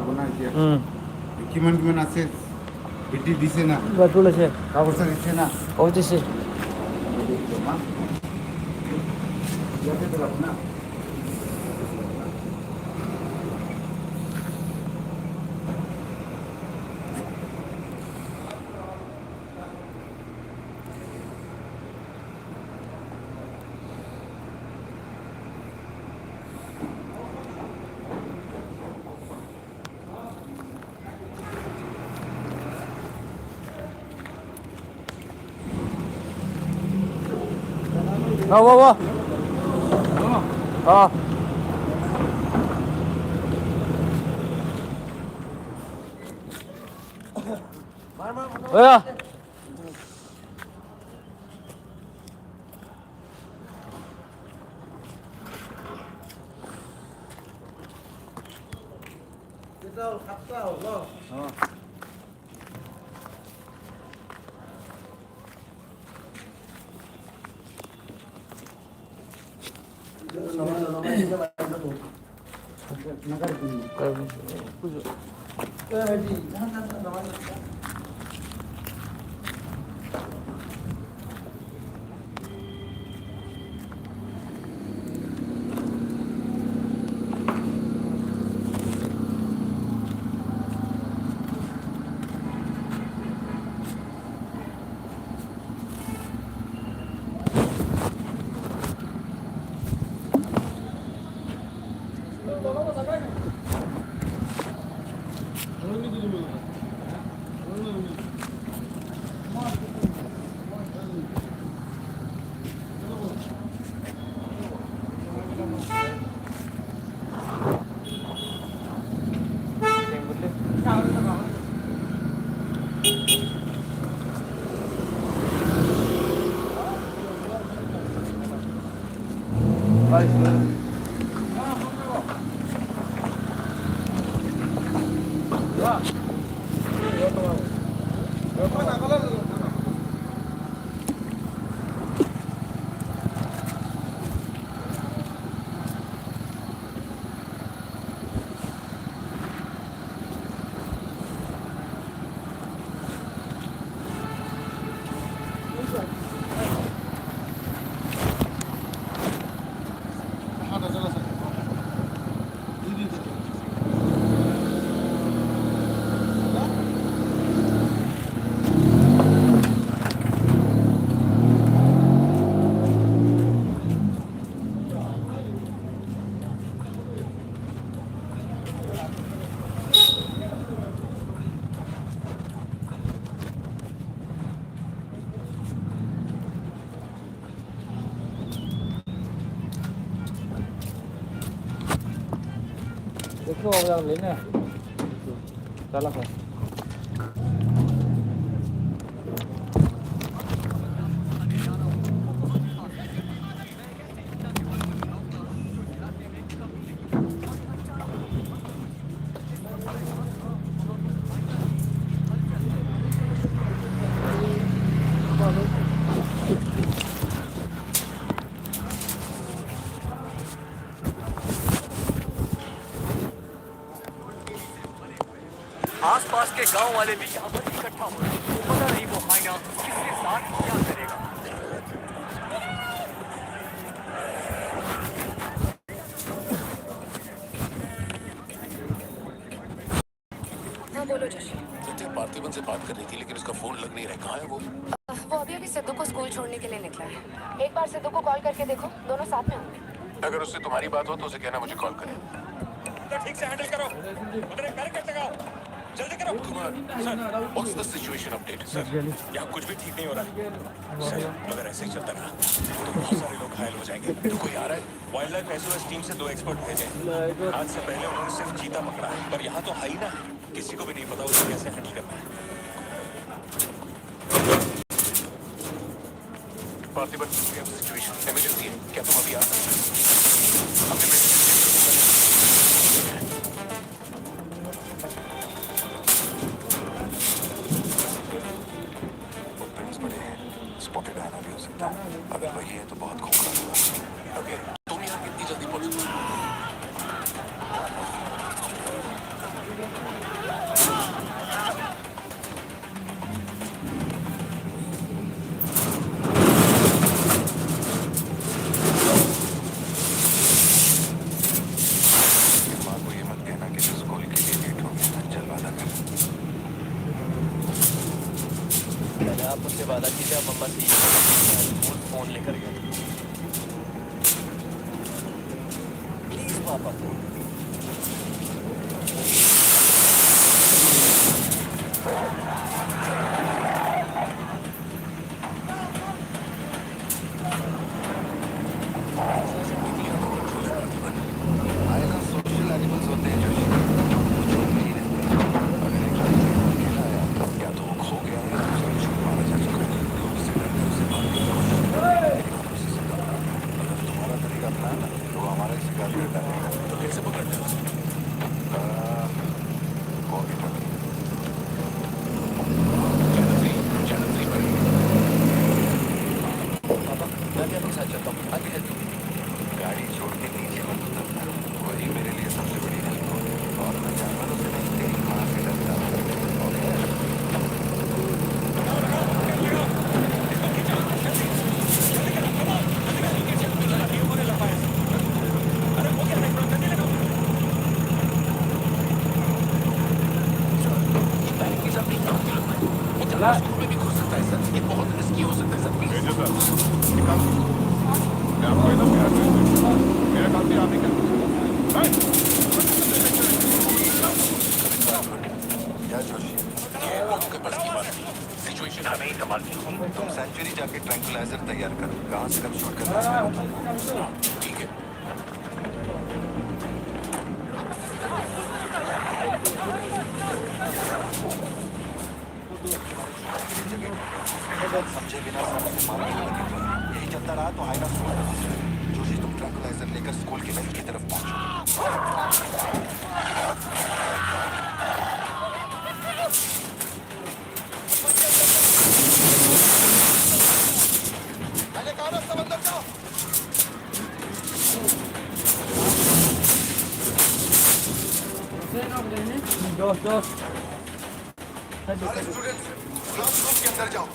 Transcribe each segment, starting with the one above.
পারবো না এতিয়া কিমান কিমান আছে এটি দিছে না বাটুল আছে কাগজ দিছে না ও দিছে ইয়াতে তো লাগবে না Wow. Oh. Yeah. देखो अब लेना चला कर आसपास के गांव वाले भी यहाँ पर इकट्ठा हुए। पता नहीं वो हाइना किसके साथ क्या करेगा। हाँ बोलो जशी। मुझे पार्थिवन से बात करनी थी लेकिन उसका फोन लग नहीं रहा। कहाँ है वो? वो अभी सिद्धू को स्कूल छोड़ने के लिए निकला है। एक बार सिद्धू को कॉल करके देखो, दोनों साथ में होंगे। अगर उससे तुम्हारी बात हो तो उसे कहना मुझे कॉल करे। ठीक से हैंडल करो। उधर एक बैरिकेड लगाओ। जल्दी करो। What's the situation update? Sir, यहाँ कुछ भी ठीक नहीं हो रहा है। सर, अगर ऐसे ही चलता रहा तो बहुत सारे लोग घायल हो जाएंगे। तो कोई आ रहा है? वाइल्ड लाइफ एसओएस टीम से 2 एक्सपर्ट भेजे। आज से पहले उन्होंने सिर्फ चीता पकड़ा है, पर यहाँ तो हाइना है। किसी को भी नहीं पता उसे कैसे हैंडल करना है। पार्थिवन, सिचुएशन इमरजेंसी है। क्या तुम अभी आ सकते हो? अपने स्पॉटेड आना भी हो सकता है। अगर वही है तो बहुत खोखला होगा। ओके, तुम यहाँ कितनी जल्दी पहुंचोगे? आप मुझसे वादा कीजिए, आप मम्मा से फोन लेकर गए। प्लीज पापा फोन। सोशल एनिमल्स होते हैं जोशी, जो नहीं रहते। अगर एक अकेला आया या तो वो खो गया या दूसरा किसी को मारा जा चुका है, तो उससे डरकर उसे मार दिया। लेकिन हम उसी से डरते हैं। अगर तुम्हारा तरीका अपनाना तो वो हमारा शिकार कर डालेगा। तो कैसे पकड़ते हो उसे? Walkie talkie. पापा मैं भी आपके साथ चलता हूँ, आगे हेल्प। गाड़ी छोड़ के नीचे मत उतरना, वही मेरे लिए सबसे बड़ी हेल्प होगी। और मैं जानवरों से नहीं, तेरी माँ से डरता हूँ। स्कूल में भी घुस सकता है सर, ये बहुत रिस्की हो सकता है सर। क्या जोशी, ये लोगों के बस की बात नहीं। सिचुएशन हमें ही संभालनी है। तुम सेंचुरी जाके ट्रैंक्विलाइजर तैयार करो, कहाँ से कब शूट करना है ठीक है। समझे बिना सबसे मारने लगे। यही चलता रहा तो आएगा स्कूल। जोशी तुम ट्रैंक्विलाइजर लेकर स्कूल के वेल की तरफ पहुंचो। मैंने कहा ना सब अंदर जाओ। दोस्त सारे स्टूडेंट्स क्लासरूम के अंदर जाओ।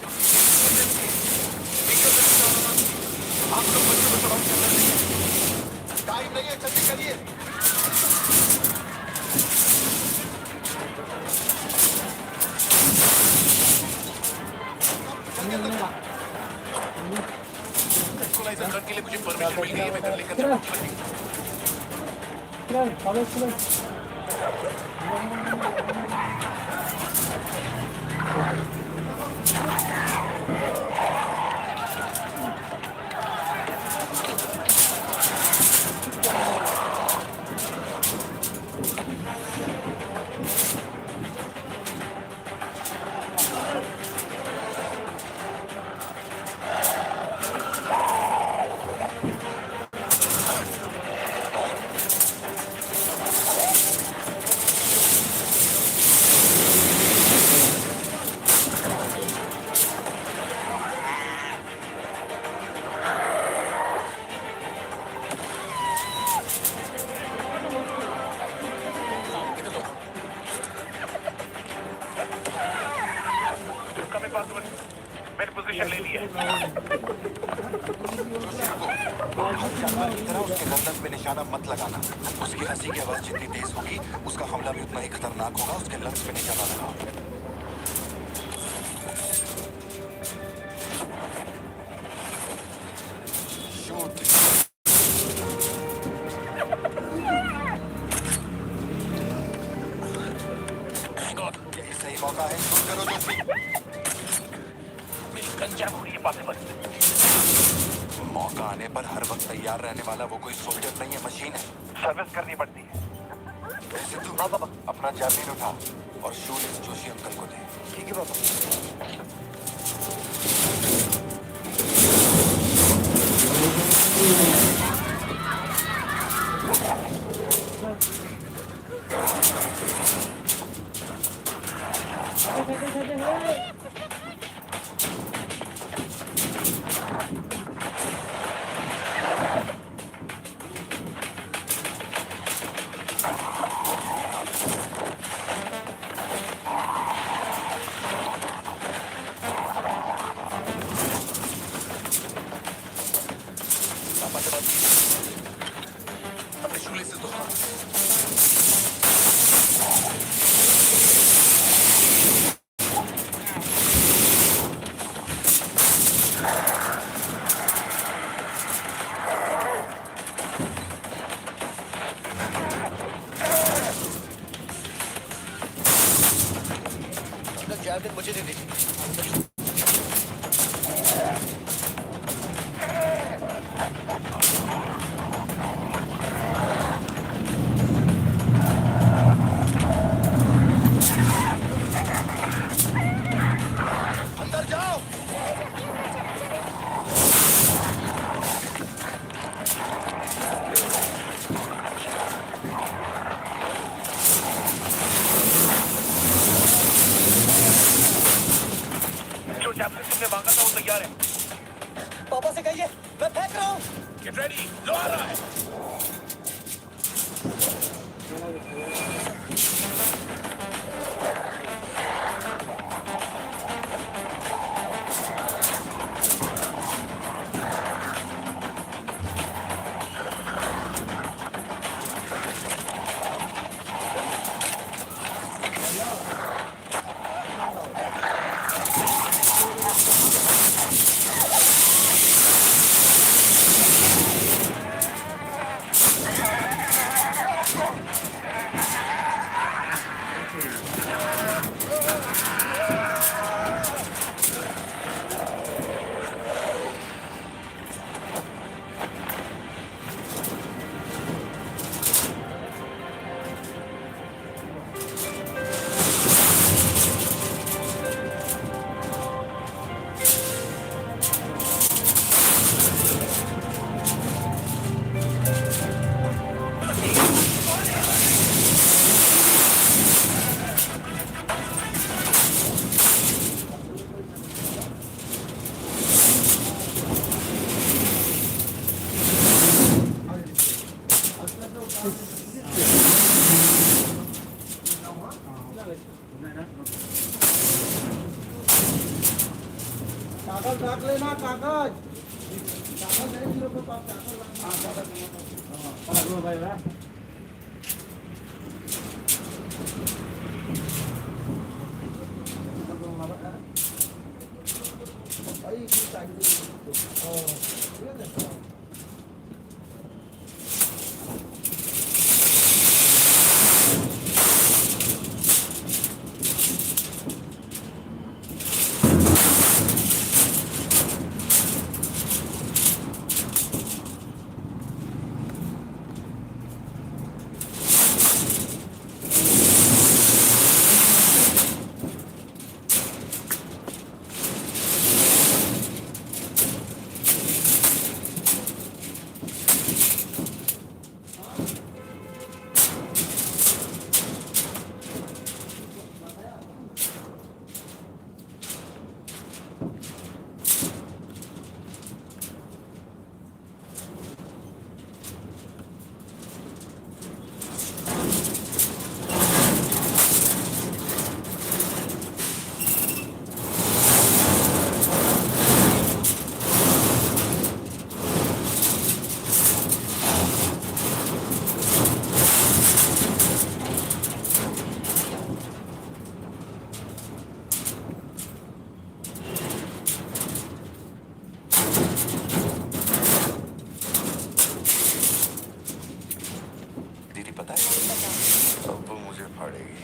आप लोग बच्चों को सवाल के अंदर नहीं है। टाइम नहीं है, जल्दी करिए। ट्रैंक्विलाइजर गन के लिए मुझे परमिशन मिल गई है, मैं कर लेकर मैंने पोजीशन ले ली है। उसके गर्दन पे निशाना मत लगाना। उसकी हंसी की आवाज जितनी तेज होगी, उसका हमला भी उतना ही खतरनाक होगा। उसके लंग्स पे निशाना लगाओ। शूट। यही सही मौका है, शूट करो जोशी। मेरी गन जैम हो रही है पॉसिबल। मौका आने पर हर वक्त तैयार रहने वाला वो कोई सोल्जर नहीं है, मशीन है। सर्विस करनी पड़ती है। सिद्धू, पापा अपना जैवलिन उठा और शूट इस जोशी अंकल को दे। ठीक है पापा। अपने शूले से दो। आदत मुझे दे दी। अंदर जाओ। जो चैप्टर तुमने मांगा था वो तैयार है। पापा से कहिए मैं फेंक रहा हूँ। गेट रेडी, लो आ रहा है। कागज रख लेना, कागज नहीं हीरो के पास कागज भाई भाई दीदी पता है अब वो मुझे फाड़ेगी।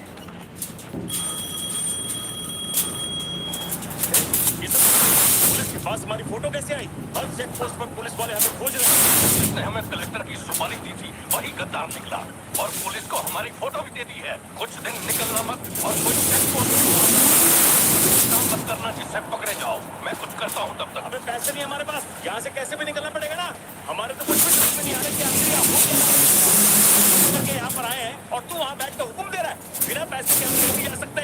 पुलिस के पास हमारी फोटो कैसे आई? हर चेक पोस्ट पर पुलिस वाले हमें खोज रहे हैं। जिसने हमें कलेक्टर की सुपारी दी थी वही गद्दार निकला और पुलिस को हमारी फोटो भी दे दी है। कुछ दिन निकलना मत और कोई चेक पोस्ट काम मत करना जिससे पकड़े जाओ। मैं कुछ करता हूँ तब तक। हमें पैसे नहीं हमारे पास, यहाँ से कैसे भी निकलना पड़ेगा ना। हमारे तो कुछ भी समझ में नहीं आ रहा कि आखिर आप हो क्या करके यहाँ पर आए हैं और तू वहाँ बैठ कर हुक्म दे रहा है। बिना पैसे के हम नहीं जा सकते।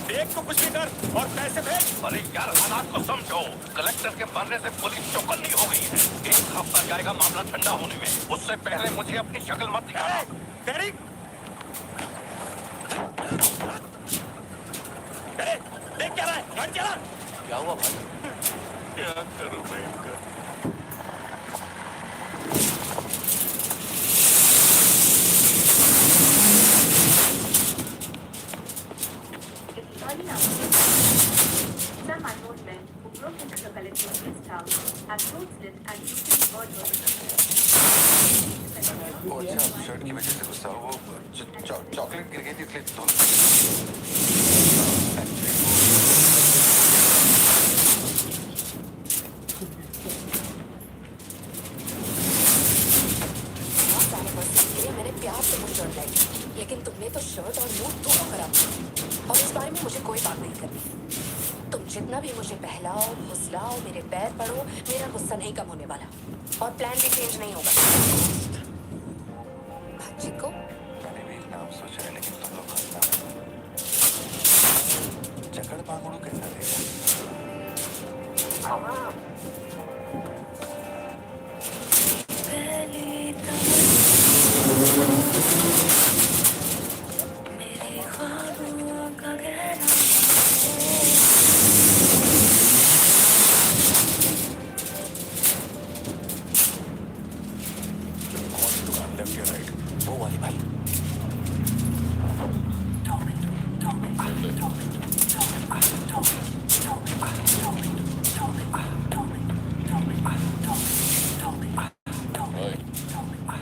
देख तो कुछ भी कर और पैसे भेज। अरे यार हालात को समझो। कलेक्टर के मरने से पुलिस चौकन्नी हो गई है। एक हफ्ता जाएगा मामला ठंडा होने में। उससे पहले मुझे अपनी शक्ल मत दिखाना। तेरी देख क्या रहा है? गाड़ी चला। क्या हुआ भाई? क्या करूं मैं इनका? Some unknown men who broke into the collector's guest house have closed it and looted all her ओ अच्छा, शर्ट की वजह से गुस्सा हो। वो चॉकलेट गिर गई थी इसलिए इस बारे में मुझे कोई बात नहीं करनी। तुम जितना भी मुझे बहलाओ फुसलाओ मेरे पैर पड़ो, मेरा गुस्सा नहीं कम होने वाला और प्लान भी चेंज नहीं होगा। चिको मैंने भी एक नाम सोचा है, लेकिन तुम लोग हंसना। चकड़ पांगड़ू कैसा रहेगा? कौन सी दुकान, लेफ्ट या राइट? वो वाली भाई।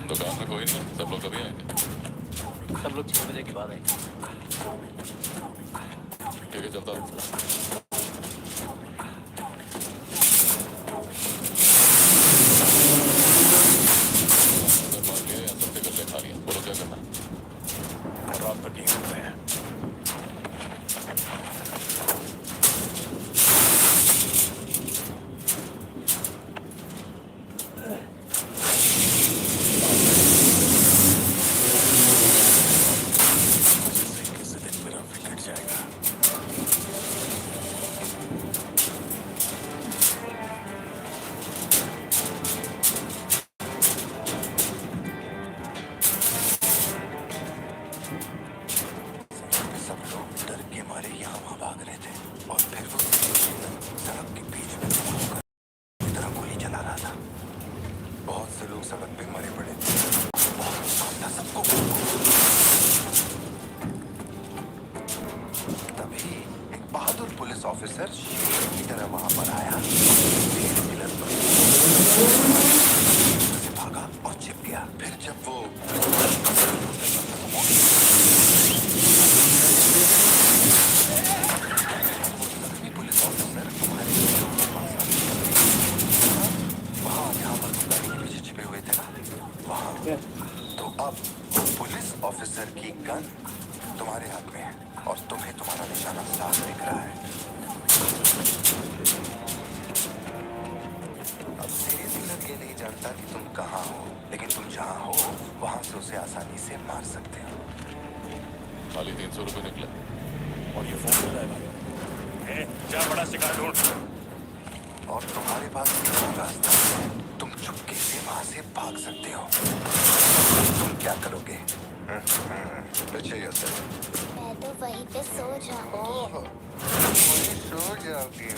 दुकान में कोई नहीं, सब लोग कभी आएंगे? सब लोग 6 बजे के बाद आएंगे। ठीक है, चलता हूँ। मान लिया या सबसे गले खा लिया, बोलो क्या करना? रात तक यहीं रुकते हैं। किसी दिन मेरा विकेट जाएगा। सब लोग डर के मारे यहाँ वहाँ भाग रहे थे और फिर वो सड़क के बीच में खड़ा होकर की तरह गोली चला रहा था। बहुत से लोग सड़क पे मरे पड़े थे। बहुत नुकसान था सबको। तभी एक बहादुर पुलिस ऑफिसर शेर की तरह वहां पर आया। शेर किलर पर से भागा और छिप गया। फिर जब वो पुलिस ऑफिसर तुम्हारे वहाँ जहाँ पर तुम गाड़ी के पीछे छिपे हुए थे ना, वहाँ। तो अब पुलिस ऑफिसर की गन तुम्हारे हाथ में है और तुम्हें तुम्हारा निशाना साफ दिख रहा है। अब तेरे दिलर ये नहीं जानता कि तुम कहाँ हो, लेकिन तुम जहाँ हो वहाँ से उसे आसानी से मार सकते हो। खाली 300 रुपये निकले। और ये फोन मिला है भाई। जा बड़ा शिकार ढूंढ। और तुम्हारे पास एक और रास्ता है। तुम चुपके से वहां से भाग सकते हो। तुम क्या करोगे? मैं तो वहीं पे सो जाऊंगी। वहीं सो जाओगी?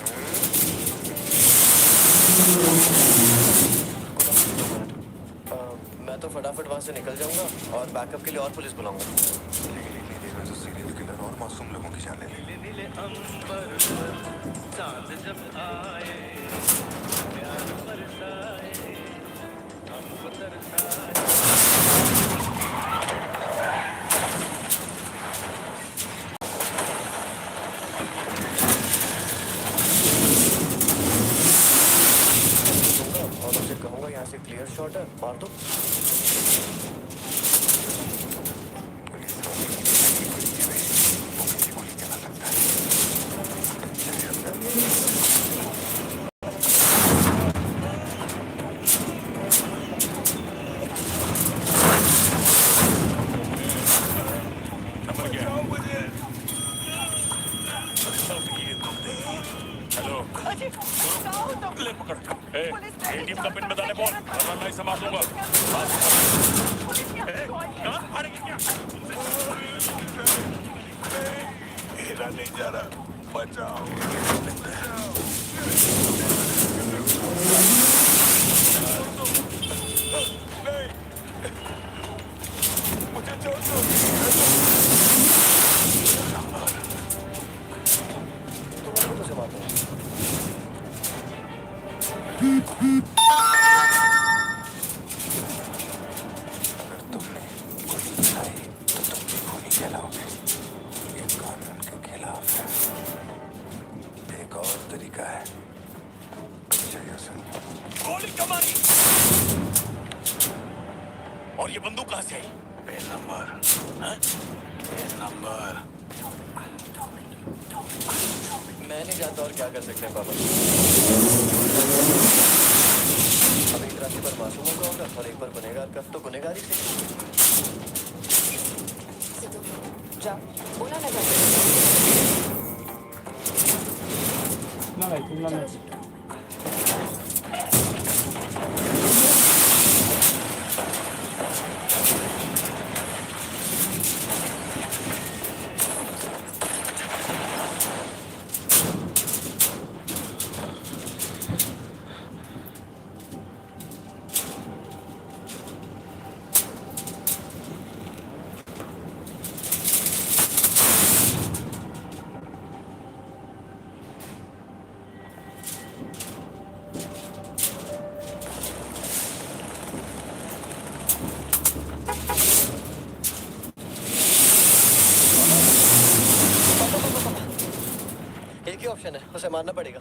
मैं तो फटाफट वहाँ से निकल जाऊंगा और बैकअप के लिए और पुलिस बुलाऊंगा। लेकिन इतनी देर में तो सीरियल किलर और मासूम लोगों की जान ले लेंगे। और उसे कहूंगा यहाँ से क्लियर शॉट है, मार दो। गोली चला सकता है। हेलो, ले पकड़। टीम का पिन बताने बोल, वरना मैं संभाल दूंगा। कहाँ हारेंगे क्या? मेरा नहीं जा रहा, बचाओ। मुझे छोड़ दो। तुम्हारे को से मारता हूँ। अगर तुमने गोली चलाई तो तुम भी खूनी कहलाओगे। ये कानून के खिलाफ है। एक और तरीका है। गोली क्यों मारी? और ये बंदूक कहाँ से आई? पे नंबर। नहीं जानता और क्या कर सकते हैं पापा। अब एक राशि पर मासूमों का होगा और एक पर गुनहगार का, तो गुनहगारी से सिद्धू, जा बोला ना जा। ना भाई शिमला चलो मिर्च सिद्धू। एक ही ऑप्शन है, उसे मारना पड़ेगा।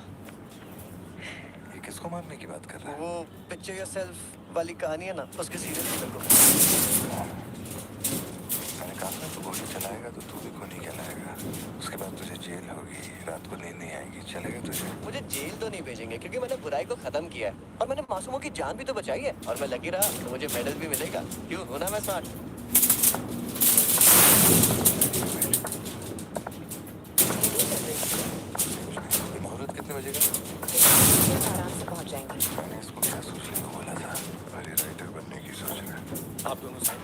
ये किसको मारने की बात कर रहा है? वो पिक्चर योरसेल्फ वाली कहानी है ना, उसके सीरियल किलर को। मैंने कहा ना तू गोली चलाएगा तो तू भी खूनी कहलाएगा। उसके बाद तुझे जेल होगी, रात को नींद नहीं आएगी, चलेगा तुझे? मुझे जेल तो नहीं भेजेंगे क्योंकि मैंने बुराई को खत्म किया है और मैंने मासूमों की जान भी तो बचाई है और मैं लकी रहा तो मुझे मेडल भी मिलेगा। क्यों हूं ना मैं स्मार्ट? मुहूर्त कितने बजे का? आराम से पहुंच जाएंगे। मैंने इसको क्या सोचने को बोला था? अरे राइटर बनने की सोच रहा है। आप दोनों side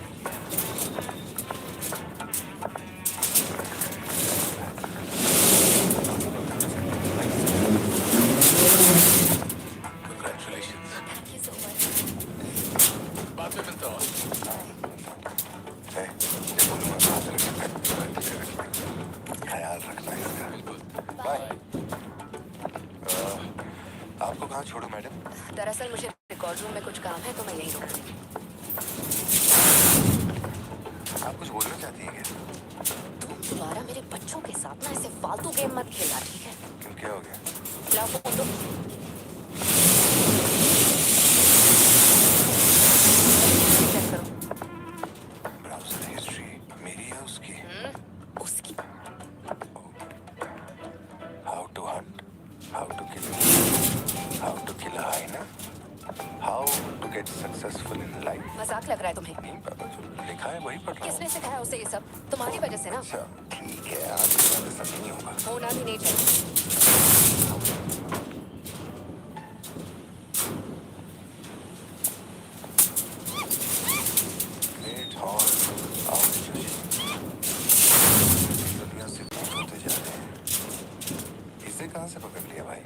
Congratulations. Thank you so much. बाद में मिलता हूँ। है, ये बोलूँगा तो हाथ रखना। ख्याल रखना इसका। बाय। आपको कहाँ छोड़ूं मैडम? दरअसल मुझे रिकॉर्ड रूम में कुछ काम है तो मैं यहीं रुकूंगी। आप कुछ बोलना चाहती हैं क्या? तुम दोबारा मेरे बच्चों के साथ ना ऐसे फालतू गेम मत खेलना, ठीक है? क्यों, क्या हो गया? लाओ फोन दो। चेक करो। ब्राउजर हिस्ट्री मेरी है उसकी? उसकी how to hunt, how to kill, how to kill a hyena, how to get successful in life. मजाक लग रहा है तुम्हें? नहीं पापा, जो लिखा है वही पढ़ रहा किसने हूँ। सिखाया उसे ये सब? तुम्हारी वजह से ना। अच्छा ठीक है, आपके साथ ऐसा नहीं होगा। होना भी नहीं चाहिए। ग्रेट हॉल आउट दुनिया से दूर होते जा रहे हैं। इसे कहाँ से पकड़ लिया भाई?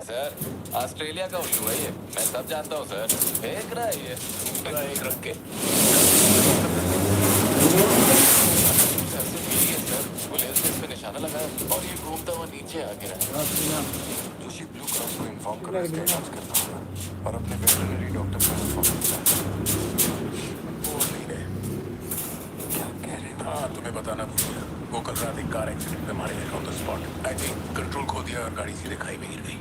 सर ऑस्ट्रेलिया का उल्लू है ये, मैं सब जानता हूँ सर। फेंक रहा है ये पूरा एक रख के। ऐसे मिली है सर, पुलिस ने इस पे निशाना लगाया और ये घूमता हुआ नीचे आ गिरा। जोशी ब्लू क्रॉस को इन्फॉर्म करो, इसका इलाज करना होगा और अपने वेटरनरी डॉक्टर को इन्फॉर्म करना है। वो नहीं रहे। क्या कह रहे हो? हाँ, तुम्हें बताना भूल गया। वो कल रात एक कार एक्सीडेंट में मारे गए on the spot. I think control खो दिया और गाड़ी सीधे खाई में गिर गई।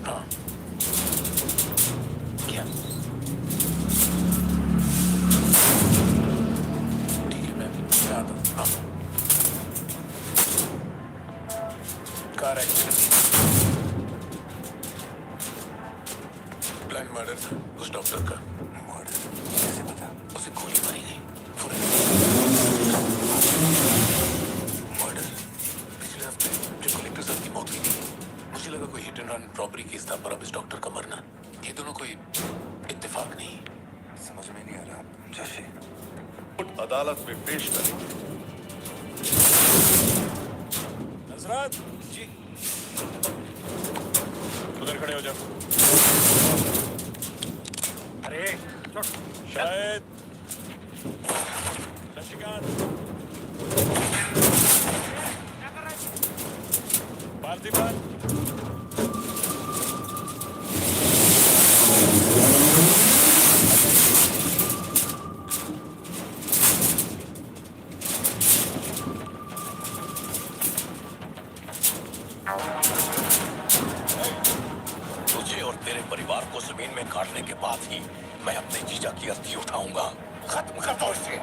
हाँ क्या? ठीक है, मैं आता हूँ। हाँ, कार एक्सीडेंट, प्लान मर्डर था उस डॉक्टर का। मर्डर कैसे पता? उसे गोली मारी गई। मर्डर पिछले हफ्ते जो कलेक्टर साहब की मौत हुई थी, मुझे लगा कोई hit and run robbery case था, पर अब इस डॉक्टर का मरना, ये दोनों कोई इत्तेफाक नहीं। समझ में नहीं आ रहा जोशी। अदालत में पेश करें। हजरत जी उधर खड़े हो जाओ। अरे शायद शशिकांत पार्थिवन तुझे और तेरे परिवार को जमीन में काटने के बाद ही मैं अपने जीजा की अर्थी उठाऊंगा। खत्म कर दो इसे।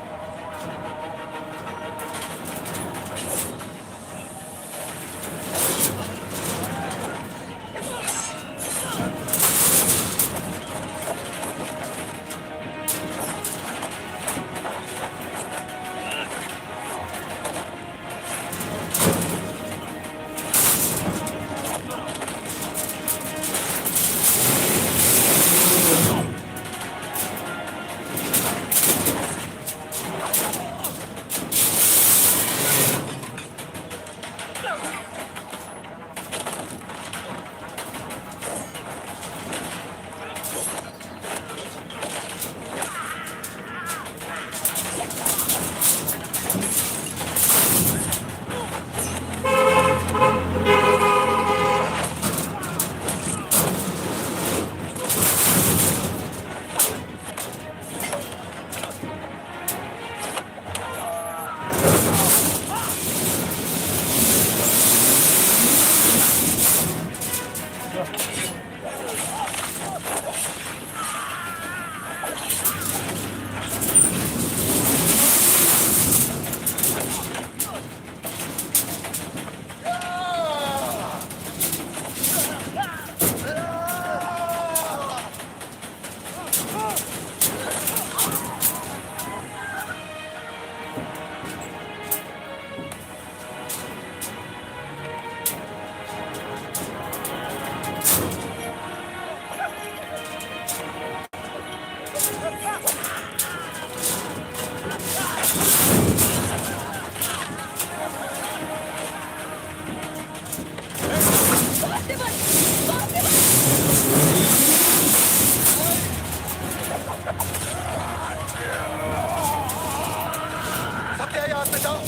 गया यहाँ से जाओ।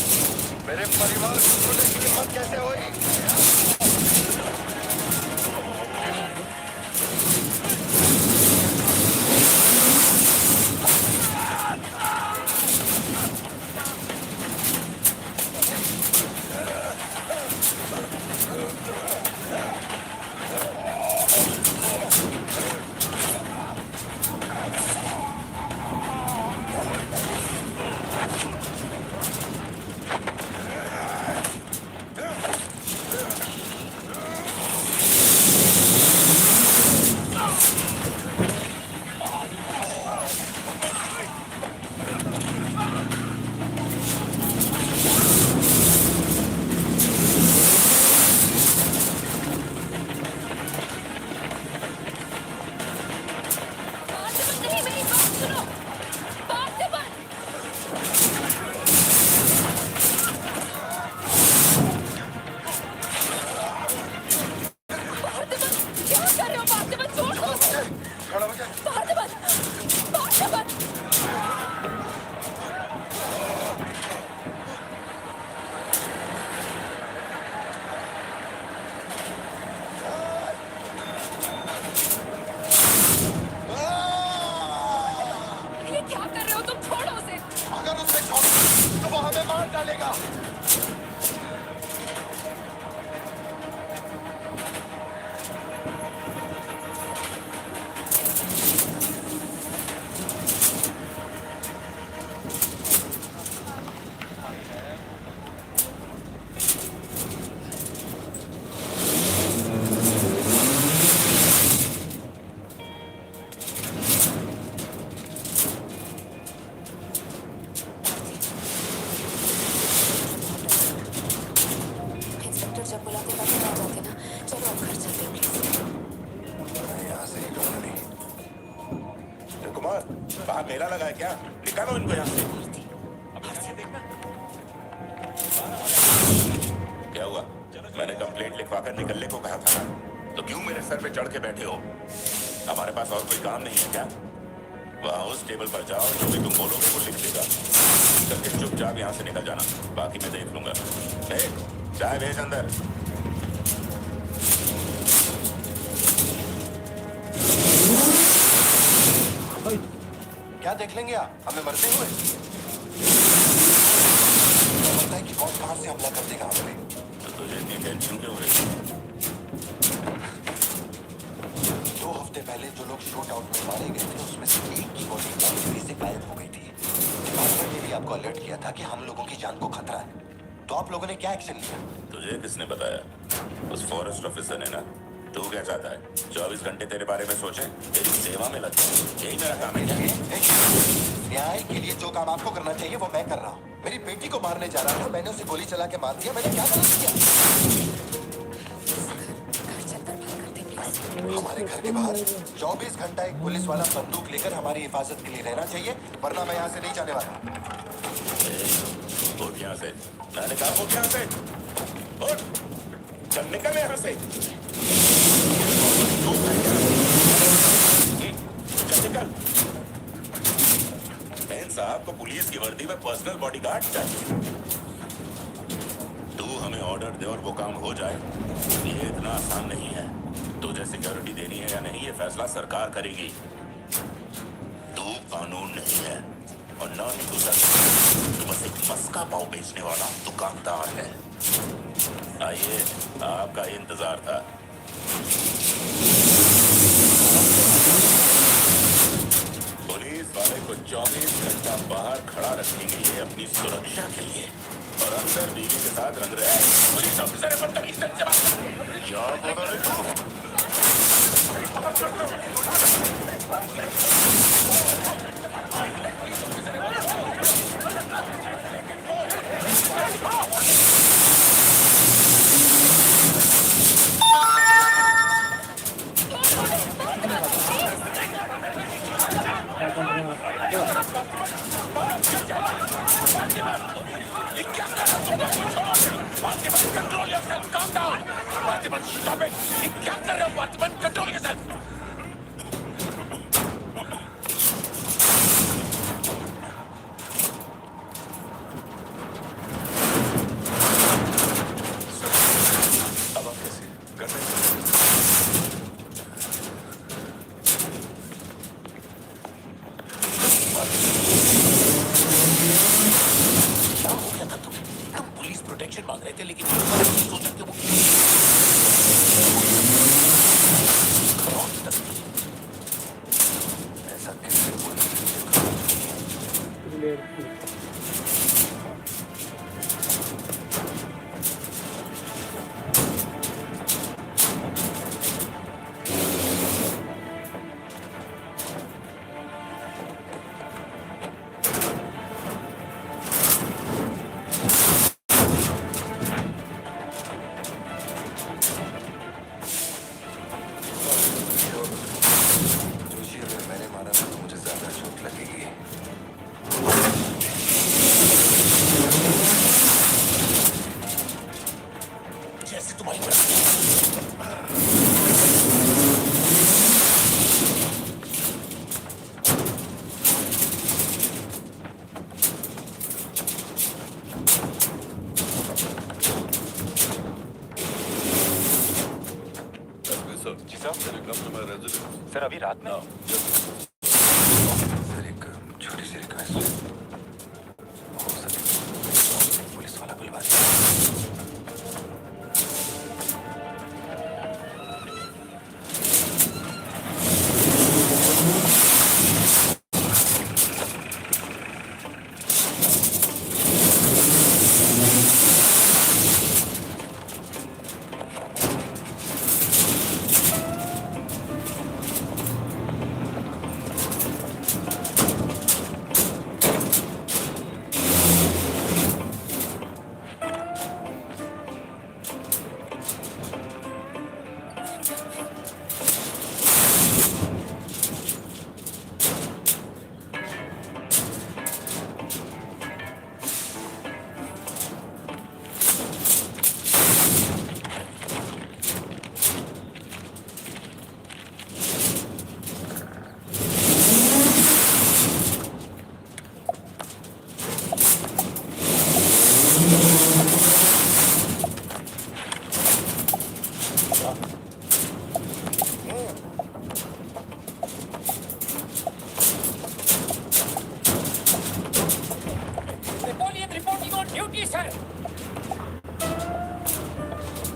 मेरे परिवार को छोड़ने की हिम्मत कैसे हुई? नहीं, मेरी बात सुनो। क्या कर रहे हो? पार्थिबन, छोड़ दो उसे। पार्थिबन, पार्थिबन। ये क्या कर रहे हो तुम? छोड़ो उसे। अगर उसे छोड़ो तो वो हमें मार डालेगा। इंस्पेक्टर जब बुलाते तब आ जाते ना। चलो अब घर चलते हैं प्लीज। यहाँ से ही ढूंढ नहीं। कुमार, बाहर मेला लगा है क्या? निकालो इनको यहाँ से। क्या हुआ? मैंने कंप्लेंट लिखवाकर निकलने को कहा था ना, तो क्यों मेरे सर पे चढ़ के बैठे हो? हमारे पास और कोई काम नहीं है क्या? वहाँ उस टेबल पर जाओ, जो भी तुम बोलोगे वो लिख देगा। करके चुपचाप यहाँ से निकल जाना, बाकी मैं देख लूंगा। चाय भेज अंदर। क्या देख लेंगे आप हमें मरते हुए? क्या पता है कि कौन कहां से हमला कर देगा हमें? तो तुझे इतनी टेंशन क्यों हो रही? 2 हफ्ते पहले जो लोग शूट आउट में मारे गए थे उसमें से एक की बॉडी लाइब्रेरी से गायब हो गई थी। डिपार्टमेंट ने भी आपको अलर्ट किया था कि हम लोगों की जान को खतरा है। तो आप लोगों ने क्या एक्शन लिया? तुझे किसने बताया? उस फॉरेस्ट ऑफिसर ने ना। तू क्या चाहता है? 24 घंटे तेरे बारे में सोचे, तेरी सेवा में लग जाए, यही मेरा काम है क्या? न्याय के लिए जो काम आपको करना चाहिए वो मैं कर रहा हूँ। मेरी बेटी को मारने जा रहा था, मैंने उसे गोली चला के मार दिया। मैंने क्या गलत किया? घर चलकर बात करते प्लीज। हमारे घर के बाहर 24 घंटा एक पुलिस वाला बंदूक लेकर हमारी हिफाजत के लिए रहना चाहिए, वरना मैं यहाँ से नहीं जाने वाला। उठ यहाँ से। मैंने कहा उठ यहाँ से। उठ। चल निकल यहाँ से। चल निकल। बहन साहब को पुलिस की वर्दी में पर्सनल बॉडीगार्ड चाहिए। तू हमें ऑर्डर दे और वो काम हो जाए, ये इतना आसान नहीं है। तुझे सिक्योरिटी देनी है या नहीं, ये फैसला सरकार करेगी। तू कानून नहीं है और ना ही तू बस एक मस्का पाव बेचने वाला दुकानदार है। आइए, आपका इंतजार था। पुलिस वाले को 24 घंटा बाहर खड़ा रखेंगे ये अपनी सुरक्षा के लिए, और अंदर बीवी के साथ रंग रहे हैं। पुलिस ऑफिसर है, बदतमीज ढंग से बात कर। क्या बोल रहे हो? भाग रहे थे लेकिन ये लोग नहीं सोचा कि वो ऐसा किससे बोला? जोशी, अगर मैंने मारा ना तो मुझे ज्यादा चोट लगेगी। जैसे तुम्हारी मर्जी। जी साहब, सर अभी रात में सर एक छोटी सी रिक्वेस्ट है। हो सके तो पुलिस वाला बुलवा दीजिए। Reporting on duty sir.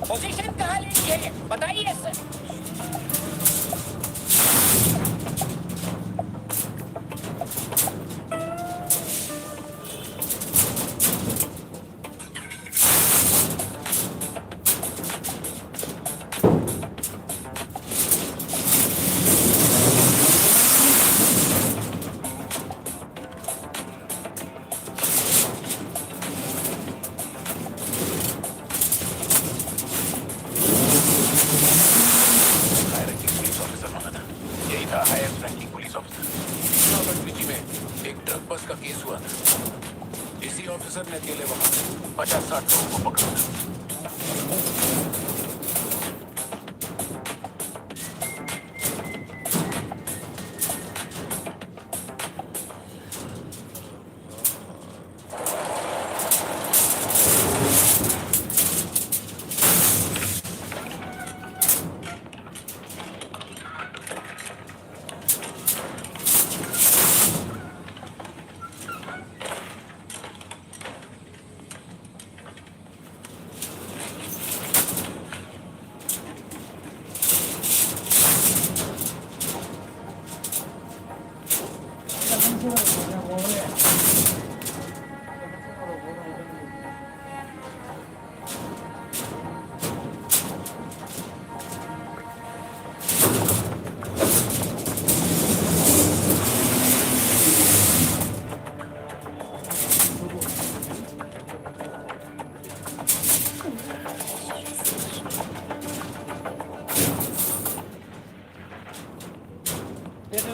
Position कहाँ लेनी है बताइए सर। ऑफिसर ने अकेले वहां 50-60 लोगों को पकड़ा था।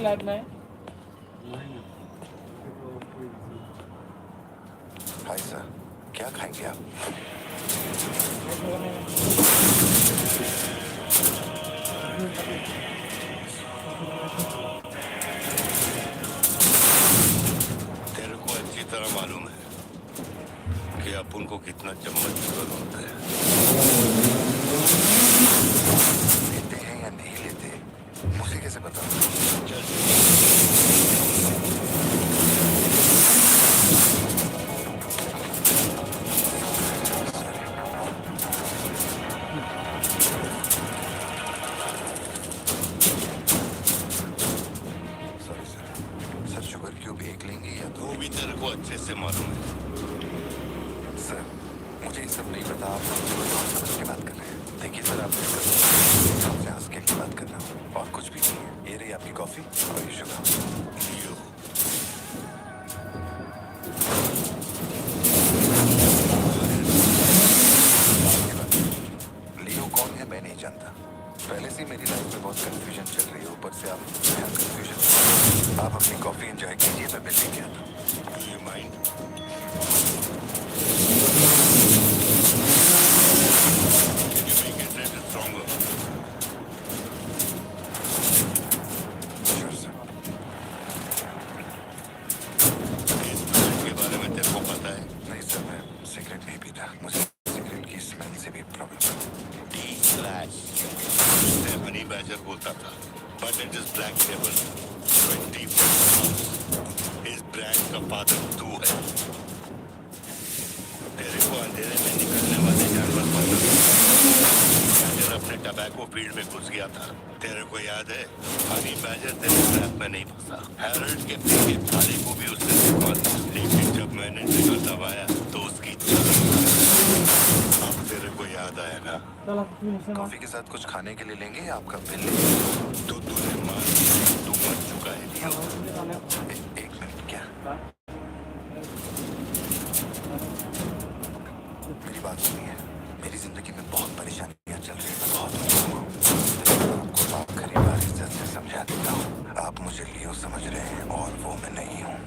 लाइट में हाय सर, क्या खाएंगे आप? तेरे को अच्छी तरह मालूम है कि अपन को कितना चम्मच जरूरत होता है। लेते हैं या नहीं लेते, मुझे कैसे पता? सब नहीं पता, आप मुझे कोई और समझ के बात कर रहे हैं। देखिए सर, आप आपसे हंस के की बात कर रहा हूँ और कुछ भी नहीं है। ये रही आपकी कॉफी और ये शुगर। लियो, लियो कौन है मैं नहीं जानता। पहले से मेरी लाइफ में बहुत कंफ्यूजन चल रही है, ऊपर से आप यहाँ कंफ्यूजन। आप अपनी कॉफी एंजॉय कीजिए, मैं बिल लेके आता हूँ। Do you mind? Can you make it little stronger? Sure, sir. इस ब्रांड के बारे में तेरे को पता है? नहीं सर, मैं सिगरेट नहीं पीता। मुझे सिगरेट की स्मेल से भी प्रॉब्लम है। डी स्लैश इसे हनी बैजर बोलता था, but it is black label 24 इस ब्रांड का फादर तू है। तेरे को अंधेरे में निकलने वाले जानवर बैजर अपने टबैको फील्ड में घुस गया था। तेरे को याद है? हनी बैजर तेरे ट्रैप में नहीं फंसा। हैरोल्ड के पीछे थाली को भी उसने देखा था, लेकिन जब मैंने ट्रिगर दबाया तो उसकी अब तेरे को याद आया ना? कॉफी के साथ कुछ खाने के लिए लेंगे या आपका बिल लेंगे? तो तूने मान लिया, तू मर चुका है लियो। एक मिनट, क्या मेरी बात सुनिए। मेरी जिंदगी में बहुत परेशानियां चल रही हैं, बहुत आपको आखिरी बार इज्जत से समझा देता हूँ। आप मुझे लियो समझ रहे हैं और वो मैं नहीं हूँ।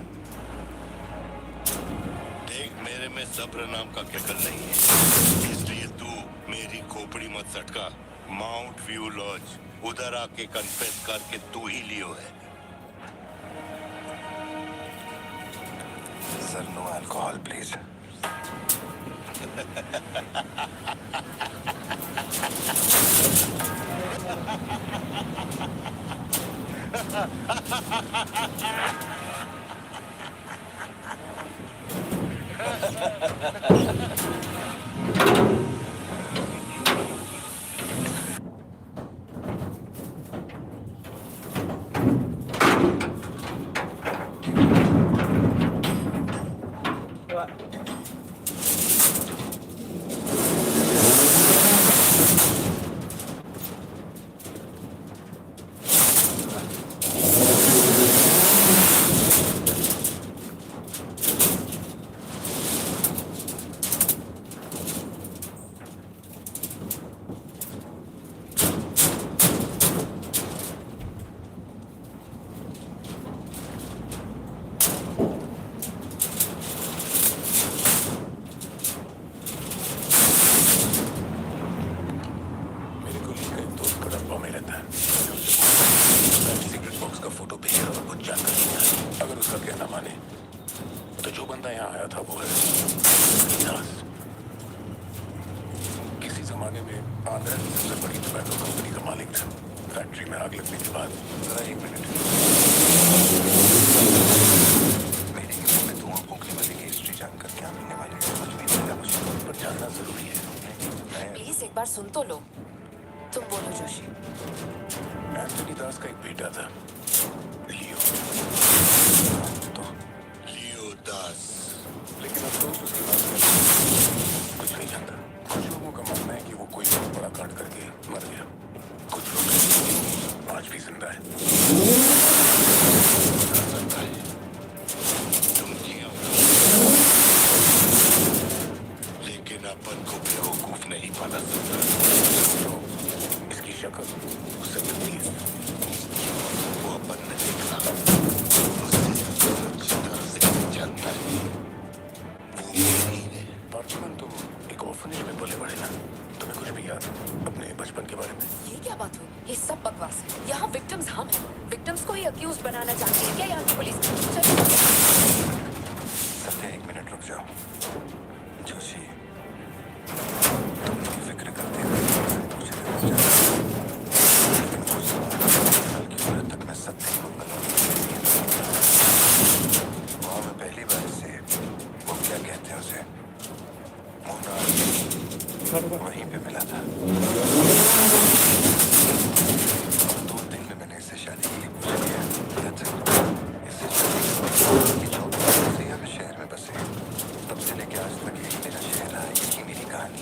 देख, मेरे में सब्र नाम का केकल नहीं है, इसलिए तू मेरी खोपड़ी मत सटका। माउंट व्यू लॉज, उधर आके कन्फेस कर कि तू ही लियो है। Sir, no alcohol please. सुन तो लो। तुम बोलो जोशी। एंथनी दास का एक बेटा था, लियो। तो लियो दास। लेकिन अब तो उसके बाद कुछ नहीं जानता। कुछ लोगों का मानना है कि वो कोई बहुत बड़ा कांड करके मर गया। कुछ लोग आज भी जिंदा है। तुम जियो, लेकिन अपन को बेवकूफ नहीं बना सकता। इसकी शक्ल उससे मिलती है। वो अपन ने देखा, उससे जानता है वो मेरी है। पार्चमन, तुम एक ऑर्फनेज में पले बड़े ना, तुम्हें कुछ भी याद अपने बचपन के बारे में? ये क्या बात हुई? ये सब बकवास है। यहाँ विक्टिम्स हम हैं। विक्टिम्स को ही अक्यूज बनाना चाहती है क्या यहाँ की पुलिस? सत्या, एक मिनट रुक जाओ। जोशी, तुम फिक्र करते हो तक मैं सत्य को वहाँ में पहली बार से वो क्या कहते हैं उसे, मोना वहीं पे मिला था। 2 दिन में मैंने इससे शादी के लिए पूछ लिया। इससे शहर में बसे, तब से लेके आज तक यही मेरा शहर रहा, यही मेरी कहानी।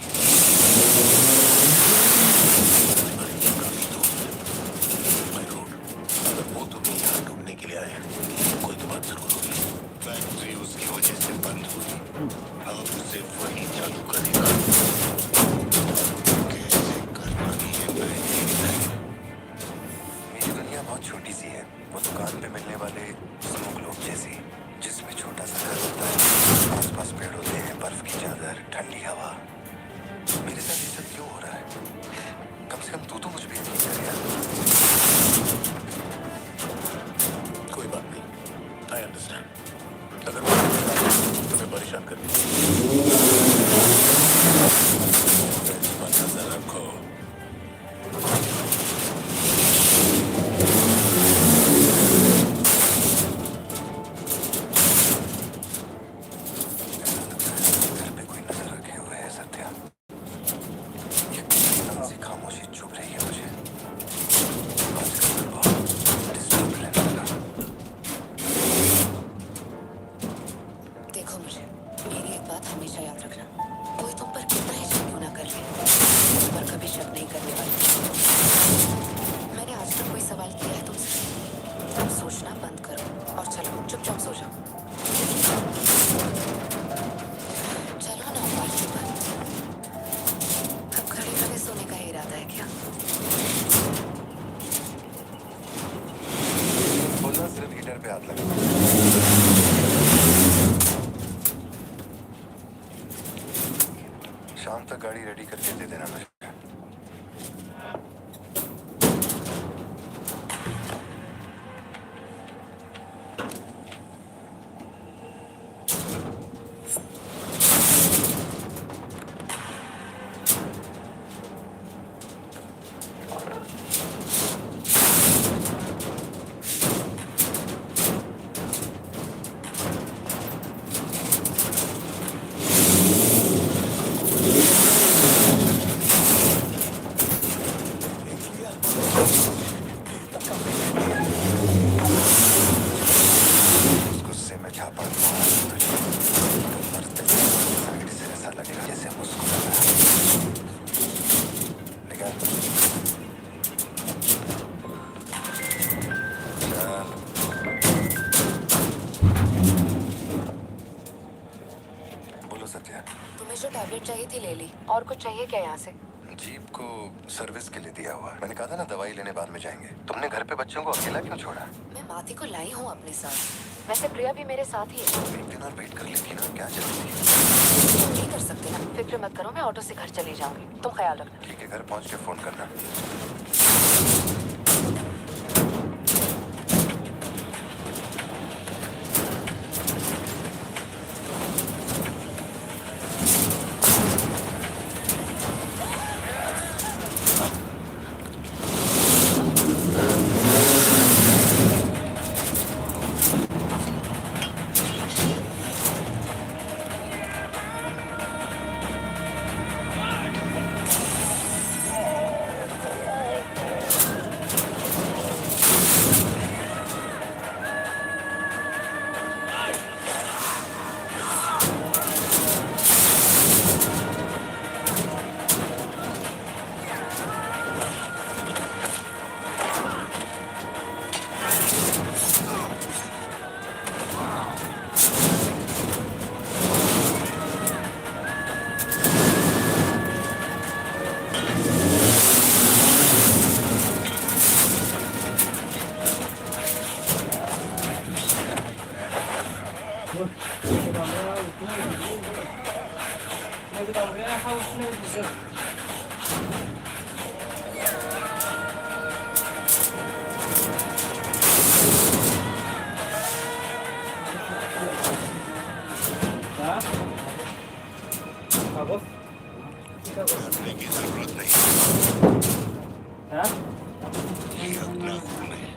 शाम तक गाड़ी रेडी करके दे देना मुझे। तुम्हें जो टैबलेट चाहिए थी ले ली। और कुछ चाहिए क्या यहाँ से? जीप को सर्विस के लिए दिया हुआ है। मैंने कहा था ना दवाई लेने बाद में जाएंगे। तुमने घर पे बच्चों को अकेला क्यों छोड़ा? मैं माथी को लाई हूँ अपने साथ। वैसे प्रिया भी मेरे साथ ही है। एक दिन और वेट कर लेती ना, क्या चलती नहीं कर सकते ना। फिक्र मत करो, मैं ऑटो से घर चली जाऊंगी। तुम ख्याल रखना। ठीक है, घर पहुंच के फोन करना। करने की जरूरत नहीं। ये अपना खून है।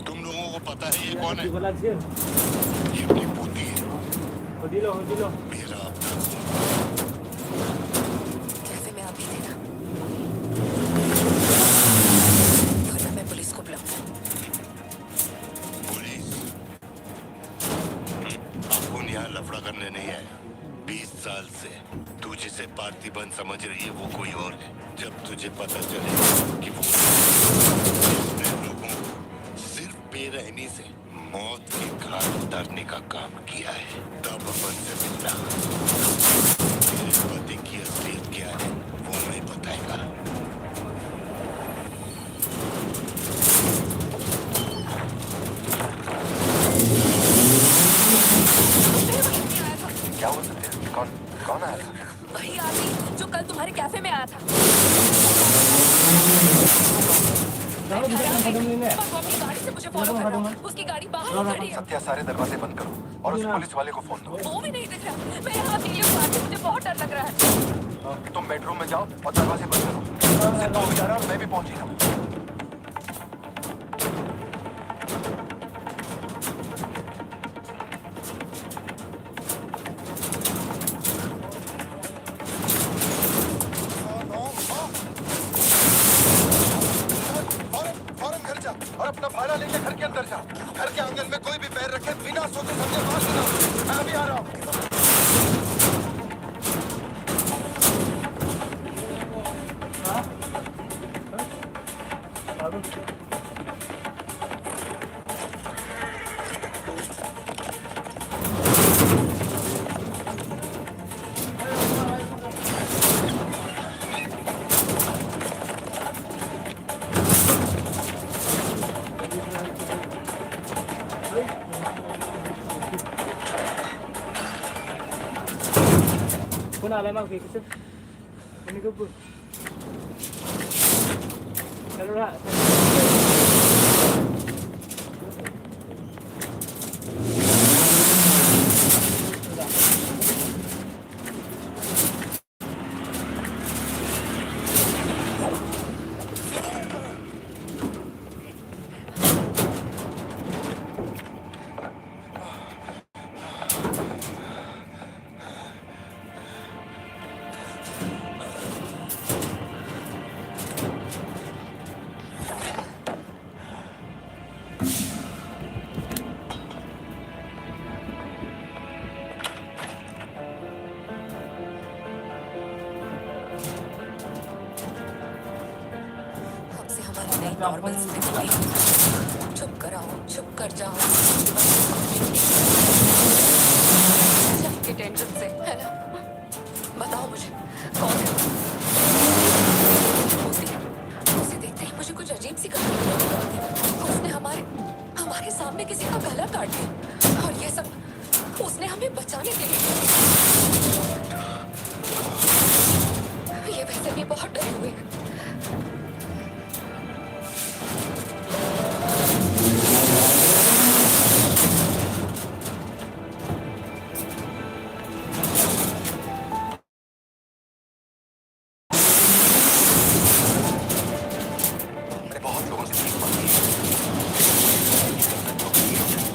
तुम लोगों को पता है ये कौन है? ये अपनी पोती है। मेरा अपना कैफे में आप ही थे ना? वरना मैं पुलिस को बुलाऊंगा। पुलिस आपको यहाँ लफड़ा करने नहीं है। 20 साल से तू जिसे पार्थिबन समझ रही है वो कोई और है। जब तुझे पता चले कि वो उसने लोगों को सिर्फ बेरहमी से मौत के घाट उतारने का काम किया है, तब अपन से मिलना। तेरे पति की असलियत क्या है वो नहीं बताएगा। क्या हो सकते हैं? कौन आया था? वही आदमी जो कल तुम्हारे कैफे में आया था। गाड़ी से मुझे फॉलो कर रहा है। उसकी गाड़ी बाहर खड़ी है। सत्या, सारे दरवाजे बंद करो और उस पुलिस वाले को फोन दो। वो भी नहीं दिख रहा। मैं यहाँ अकेली हूँ, मुझे बहुत डर लग रहा है। तुम बेडरूम में जाओ और दरवाजे बंद करो। सिद्धू भी जा रहा है और मैं भी पहुंची हूँ। और अपना भाड़ा लेके घर के अंदर जा। घर के आंगन में कोई भी पैर रखे बिना सोचे समझे बात सुना। मैं अभी आ रहा हूँ। Pun alam aku kisah. Ini ke pun. Kalau dah. हमसे हमारी नई नॉर्मल जिंदगी चुप कराओ, चुप कर जाओ सबकी टेंशन से, है ना? बताओ मुझे कौन है? उसे देखते ही मुझे कुछ अजीब सी कहानी याद आती है। उसने हमारे सामने किसी का गला काट दिया और ये सब उसने हमें बचाने के लिए किया। ये वैसे भी बहुत डरे हुए हैं। मैंने बहुत लोगों से भीख मांगी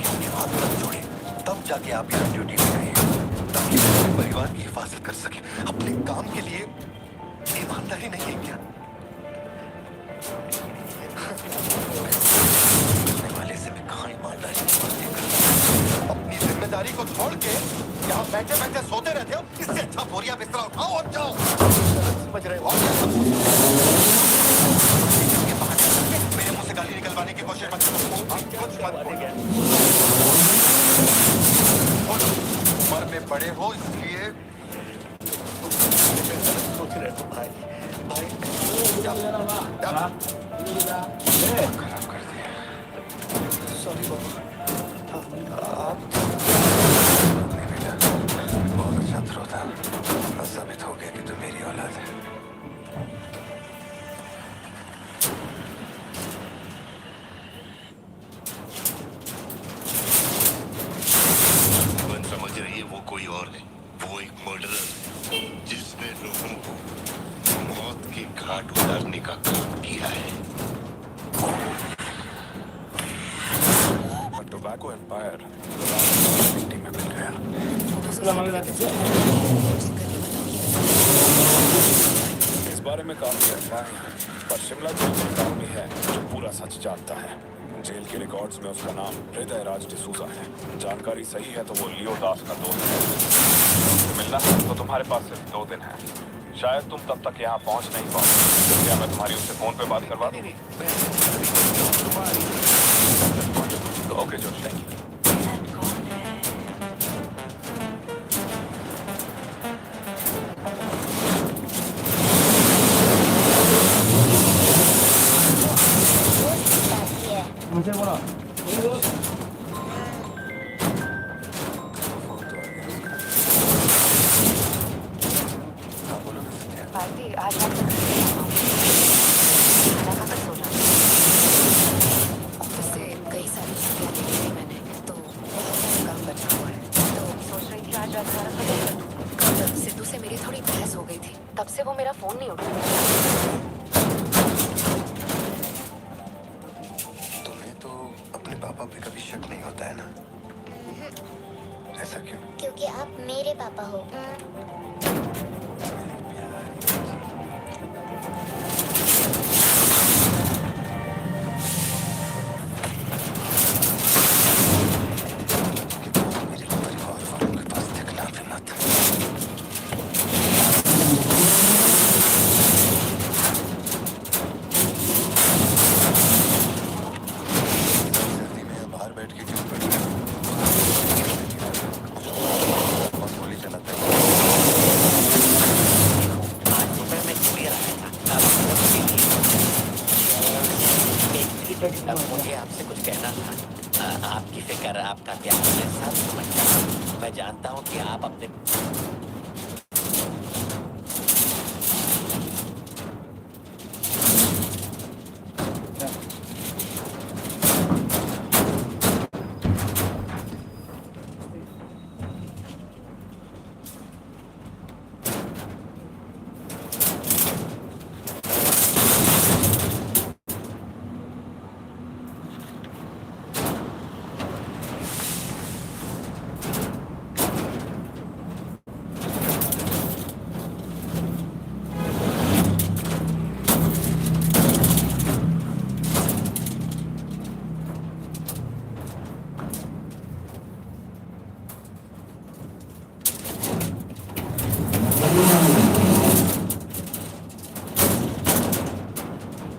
अपने हाथ तक जोड़े, तब जाके आप यहाँ ड्यूटी में गए ताकि मैं अपने परिवार की हिफाजत कर सके। अपने काम के लिए ईमानदारी नहीं है क्या? करने वाले से मैं कहाँ ईमानदारी की बातें करता? अपनी जिम्मेदारी को छोड़ के यहाँ बैठे बैठे सोते रहते हो। इससे अच्छा बोरिया बिस्तरा उठाओ और जाओ। समझ रहे हो? मेरे मुंह से गाली निकलवाने की कोशिश मत करो। उम्र में बड़े हो इसलिए सोच रहे हो भाई। खराब कर दिया। सॉरी बाबा। आप बेटा बहुत अच्छा थ्रो था। साबित हो गया कि तू मेरी औलाद है। बन समझ रही है वो कोई और नहीं, वो एक मर्डरर जिसने लोगों को मौत के घाट उतारने का काम किया है। टोबैको एम्पायर मिट्टी में मिल गया। इस बारे में काफी अफवाह है, पर शिमला जेल में एक आदमी है जो पूरा सच जानता है। जेल के रिकॉर्ड्स में उसका नाम हृदय राज डिसूजा है। जानकारी सही है तो वो लियो दास का दोस्त है। मिलना है तो तुम्हारे पास सिर्फ 2 दिन है। शायद तुम तब तक यहाँ पहुँच नहीं पाओ। क्या मैं तुम्हारी उससे फोन पे बात करवा दूँ? ओके जोश, थैंक यू। मुझे बोला पार्टी आज हम ऑफिस से कई सारी छुट्टियां ले ली थी मैंने, तो बहुत सारा काम बचा हुआ है। तो सोच रही थी आज रात सारा खत्म कर दूं। कल सिद्धू से मेरी थोड़ी बहस हो गई थी, तब से वो मेरा फोन नहीं उठा। तुम्हें तो अपने पापा पे कभी शक नहीं होता है ना? ऐसा क्यों? क्योंकि आप मेरे पापा हो। मेरे परिवार वालों के पास दिखना भी मत। सर्दी में बाहर बैठ के क्यों बैठे? और गोली चलाते हैं। आज सुबह मैं गोली रहा था। अब मुझे आपसे कुछ कहना था। आपकी फिक्र, आपका प्यार मैं सब समझता हूँ। मैं जानता हूँ कि आप अपने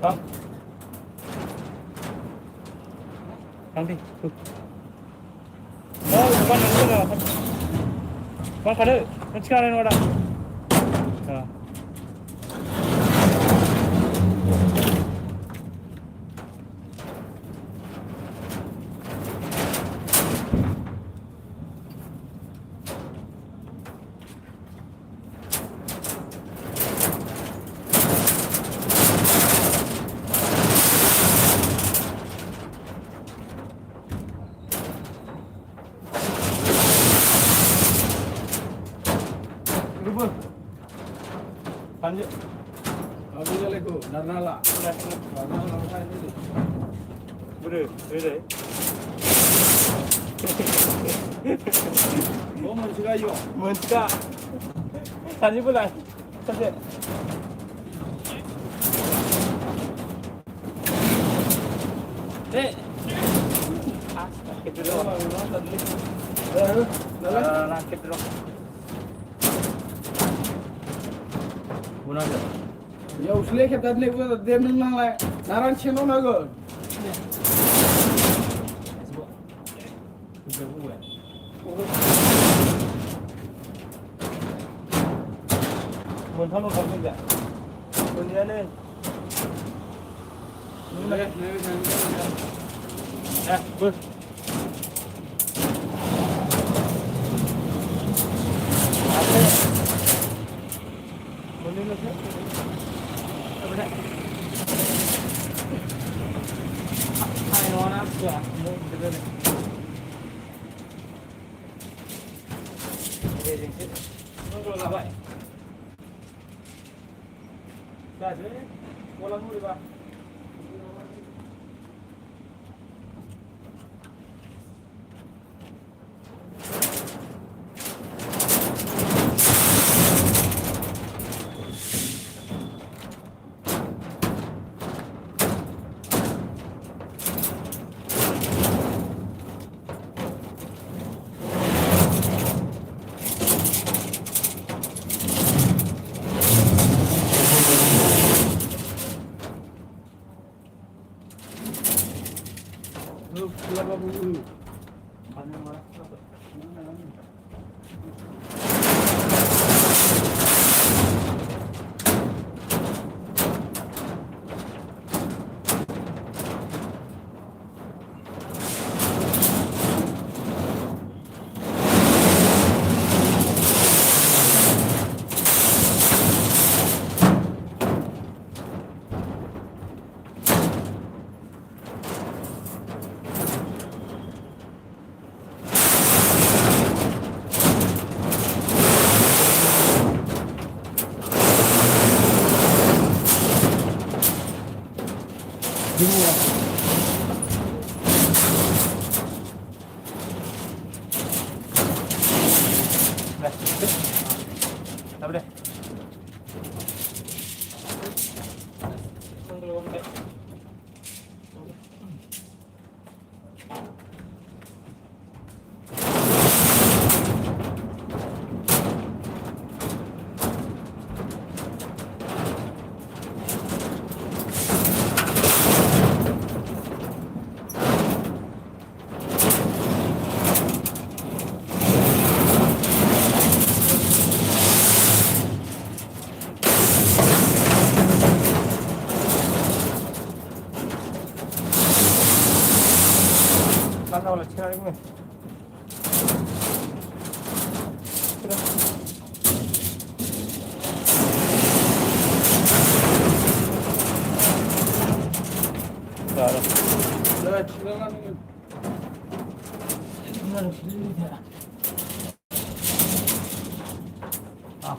Không. Thằng đi. Con nó nữa rồi. Con khá đợi. Con chưa lên vào đâu. Lanjut. Assalamualaikum. Narnala. Narnala apa ini? Beri. Oh, mencegah yo. Mencegah. Tadi bulan. Sampai. Sakit dulu. Sakit dulu. Bukan. Ya usle ke tadle ko demin na la. Naran chelo na go. Muốn thăm một không kìa. Muốn đi lên. Vâng. Muốn lên nữa. Ở đây. Hai nó nằm cửa. Muốn đi lên. Để dừng chết. Nó là vậy. Dah, jadi, bola mulu bah. Apa deh? Mana lah cakap ni? Dah. Dah, silakan. Mana sini dia? Ah.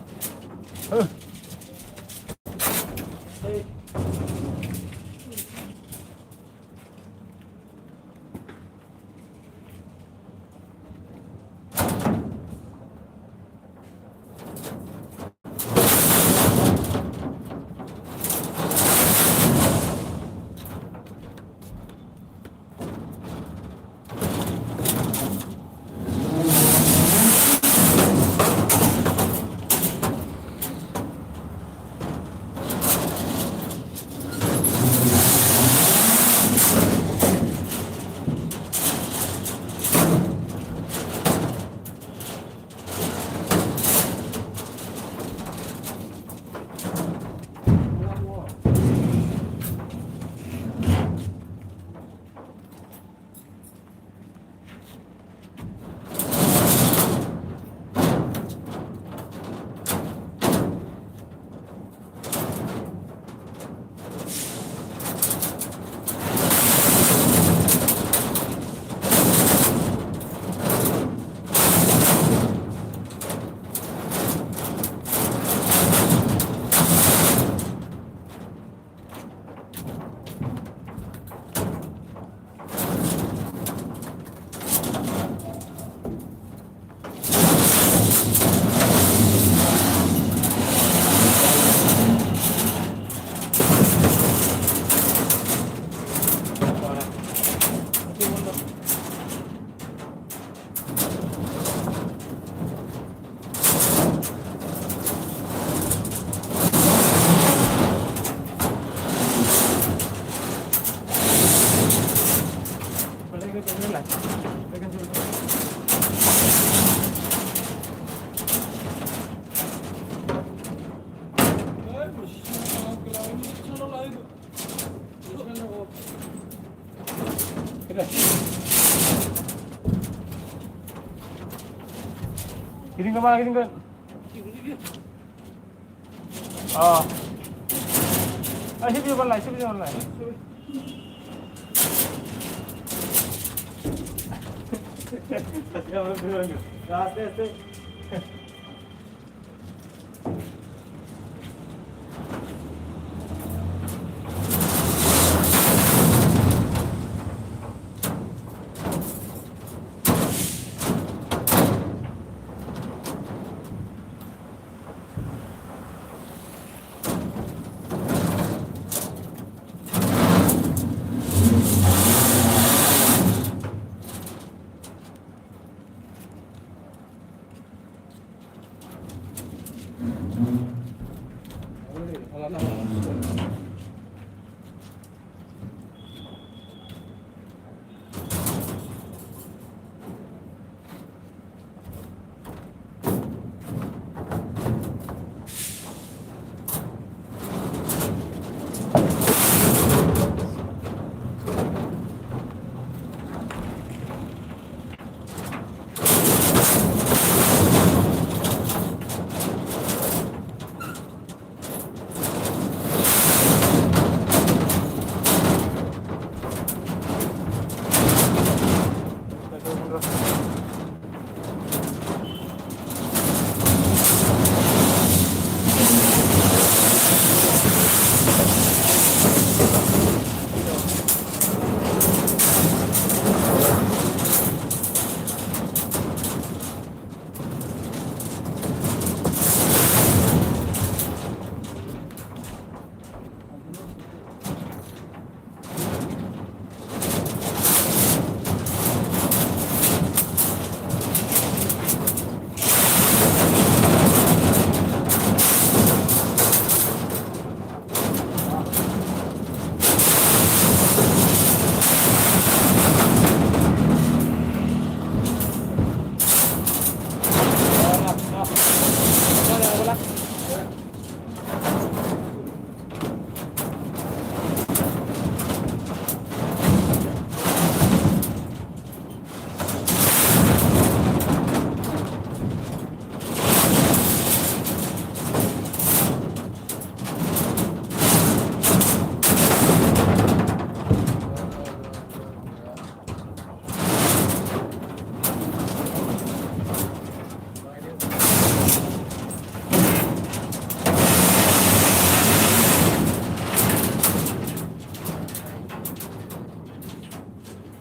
Kirim ke mana? Kirim ke? Oh. Sini online, sini online. Aste.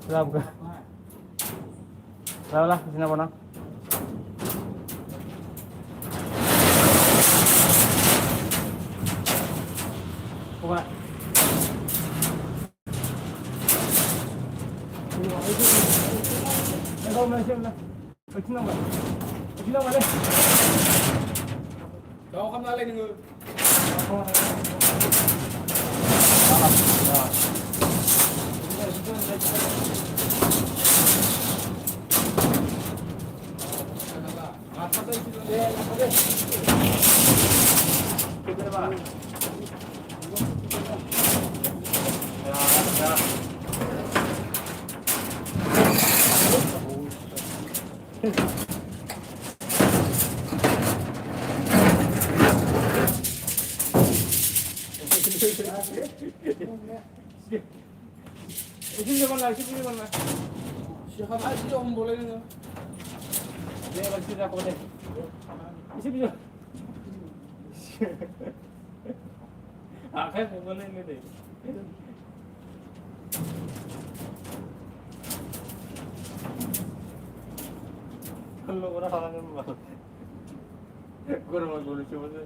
Berapa? Berapa lah? Sini apa nak? Bukan. Kau mana sih? Kau mana? Kau kamu lagi ni. Sini mana? Siapa aja om boleh ni? Dia lagi dah kau ni. Sini je. Akhir boleh ni deh. Kalau orang orang ni malu. Korang malu boleh cuba tu.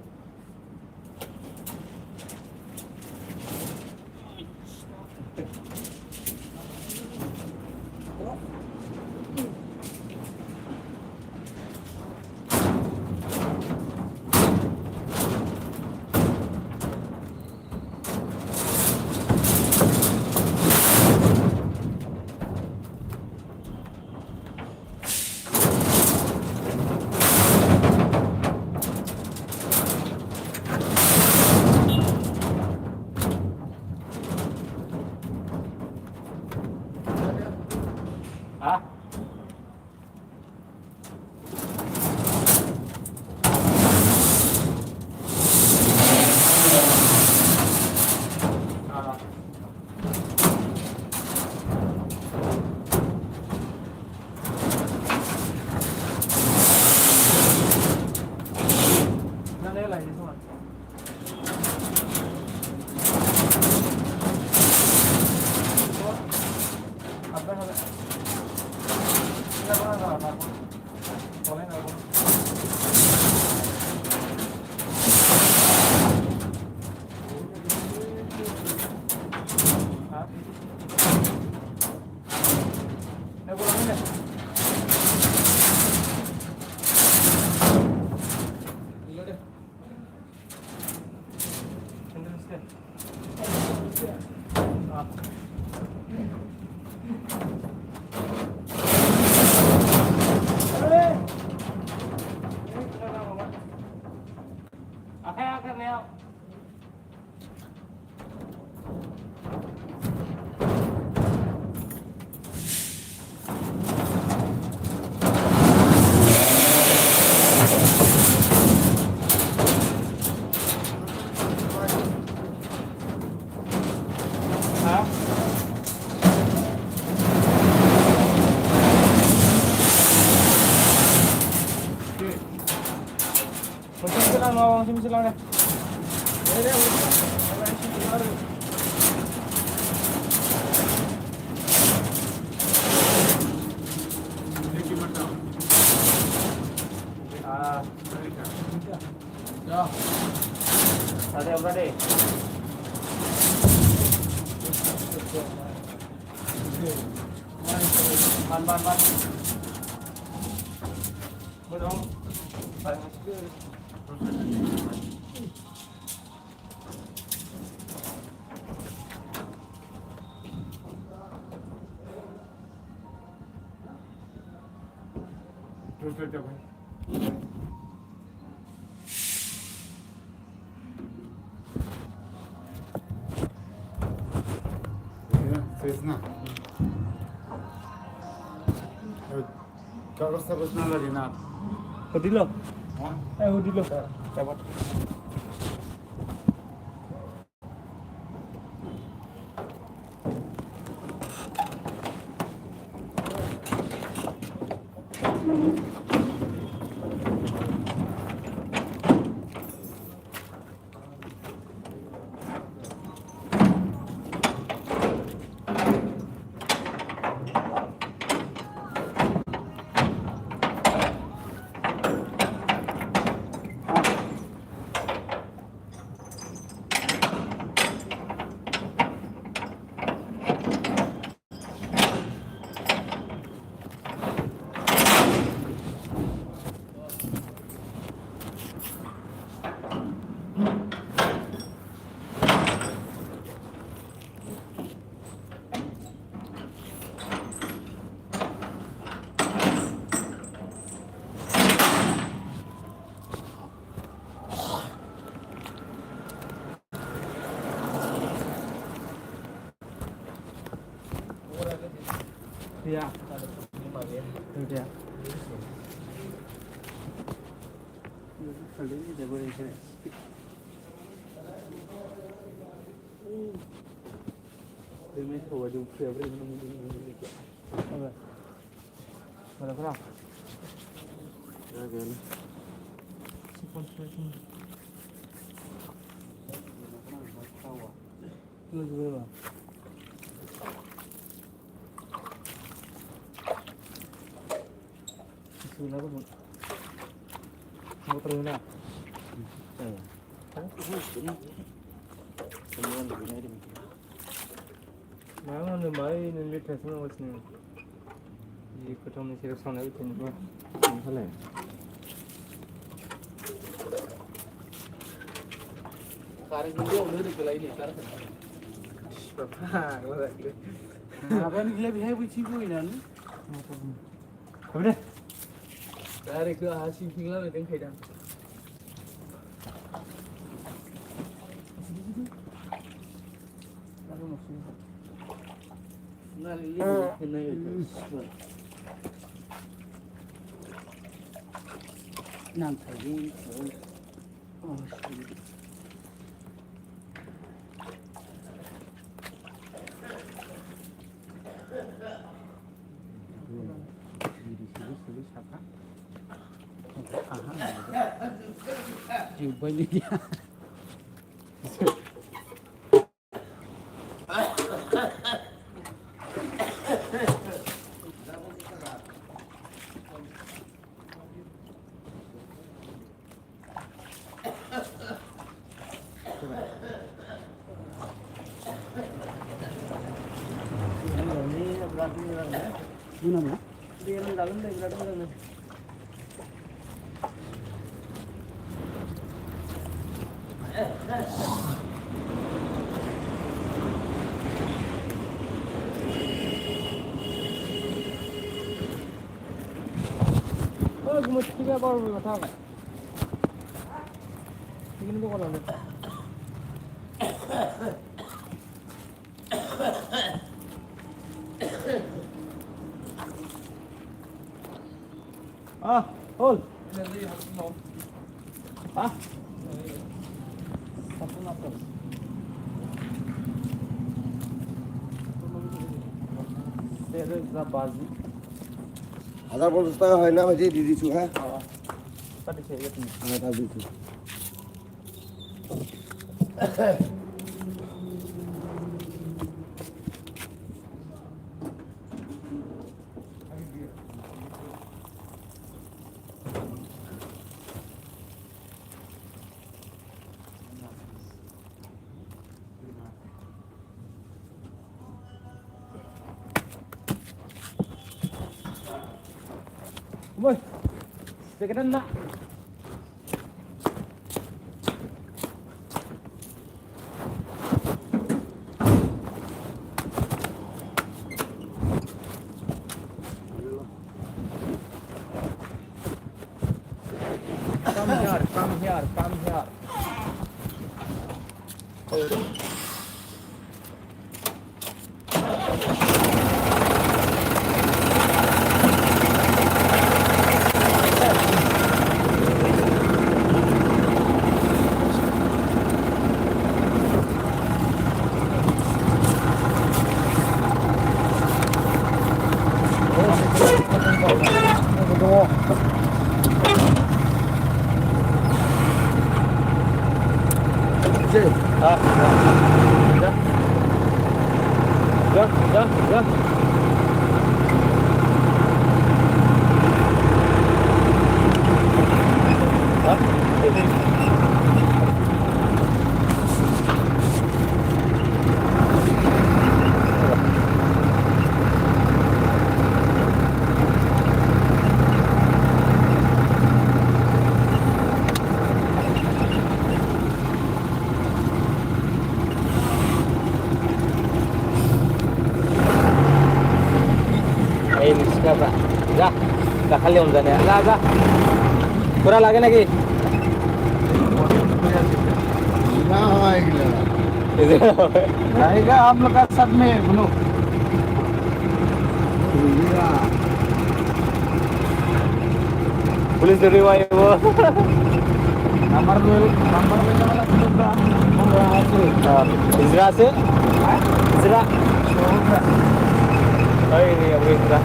来的是吧？apa apa? Kenapa? Boleh nggak? Pulang deh. Dulu deh. Terus deh. Oke, Neo. Hả? Sini silang mau, sini silang deh. Deh, udah. Sini silang. Ah, ya. Ada apa deh? Ban. Belum. Terus भाई face ना कागज सागज ना लगे ना Hodilo. हाँ Hodilo. Dapat. Iya. Iya. Ini dia boleh sini. Ini coba jump favorite ini. Apa? Mana kau? Ya kan. Sponsorship. Ini juga. Sudah pun. Mau pergi nak? Mana ni mai ni lihat semua macam ni. Ini kita mesti kesana itu ni. Mana? Sekarang ni dia udah dikelai ni sekarang. Apa ni dia behave macam ni kan? Apa ni? Dari ke hasil tinggal dengan keadaan. Kalau masih, nak lihat kena itu. Nampak ni, oh, Cuba ni dia. Mana? Dia yang dalam dah, dalam. Oh, cuma tiga baru macam apa? Ini tu kalau ni. Ah, hold. Ah. Satu nafas. Terus bazi. 1050 টাকা হয় না ভাজি দিয়ে দিছু হ্যাঁ Tadi saya lihat ni. তা দিছু Boy. Sekarang nak. Come here, come here, come here. Ya. Dah kali om जाने ला पूरा लागे ना कि না হয় এগুলা रहेगा आप लोग का सब में बोलो पुलिस जरूरी हुआ है वो नंबर इजरा से इजरा ini yang iजरा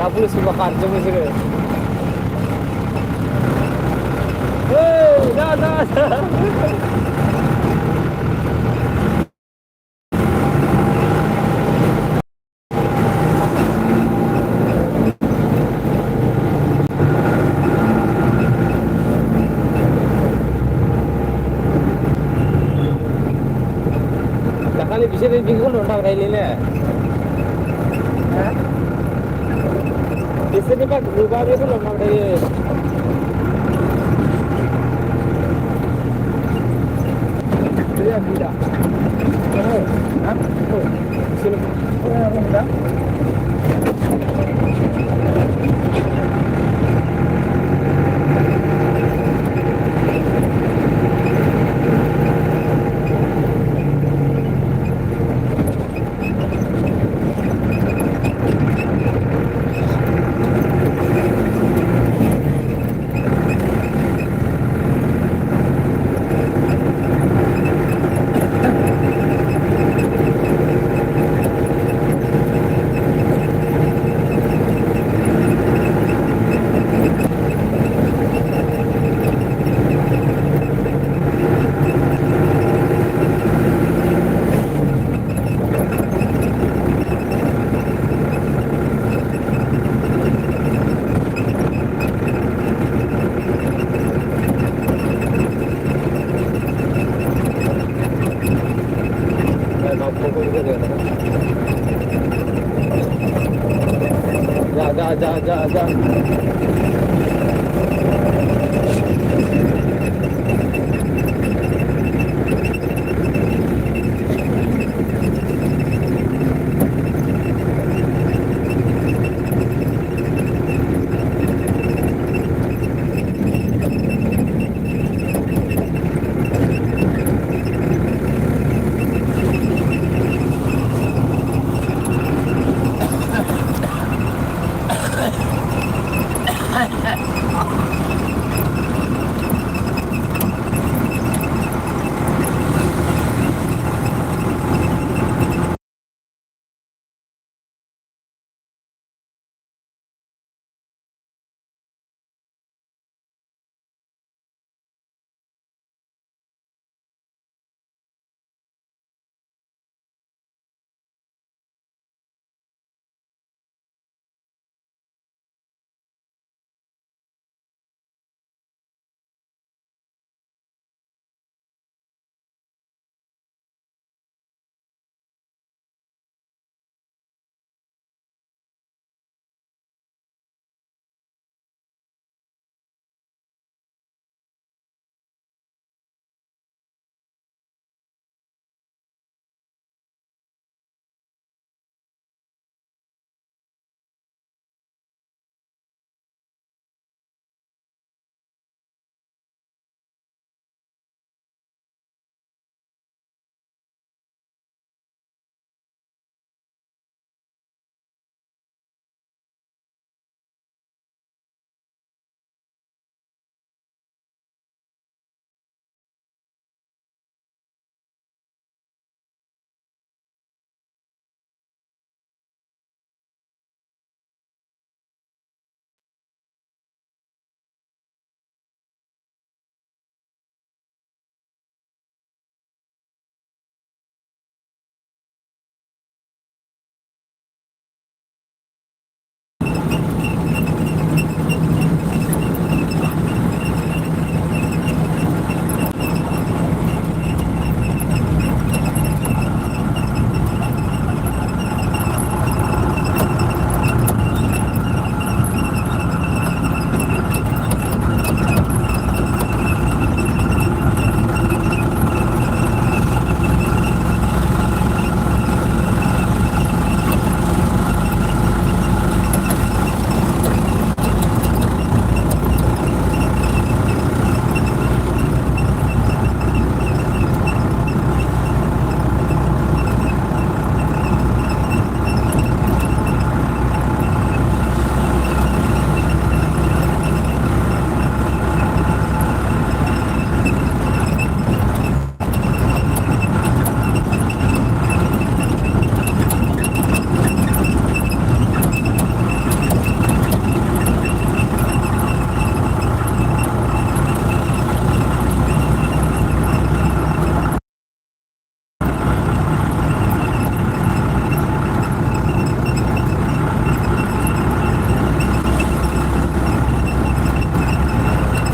Kabul semua kartu mesti ke? Dah. Kali bisa dibikin orang kali ni. Isini pak berubah itu loh nak dia. Dia tidak. Oh, sini. Oh, tidak. जा जा जा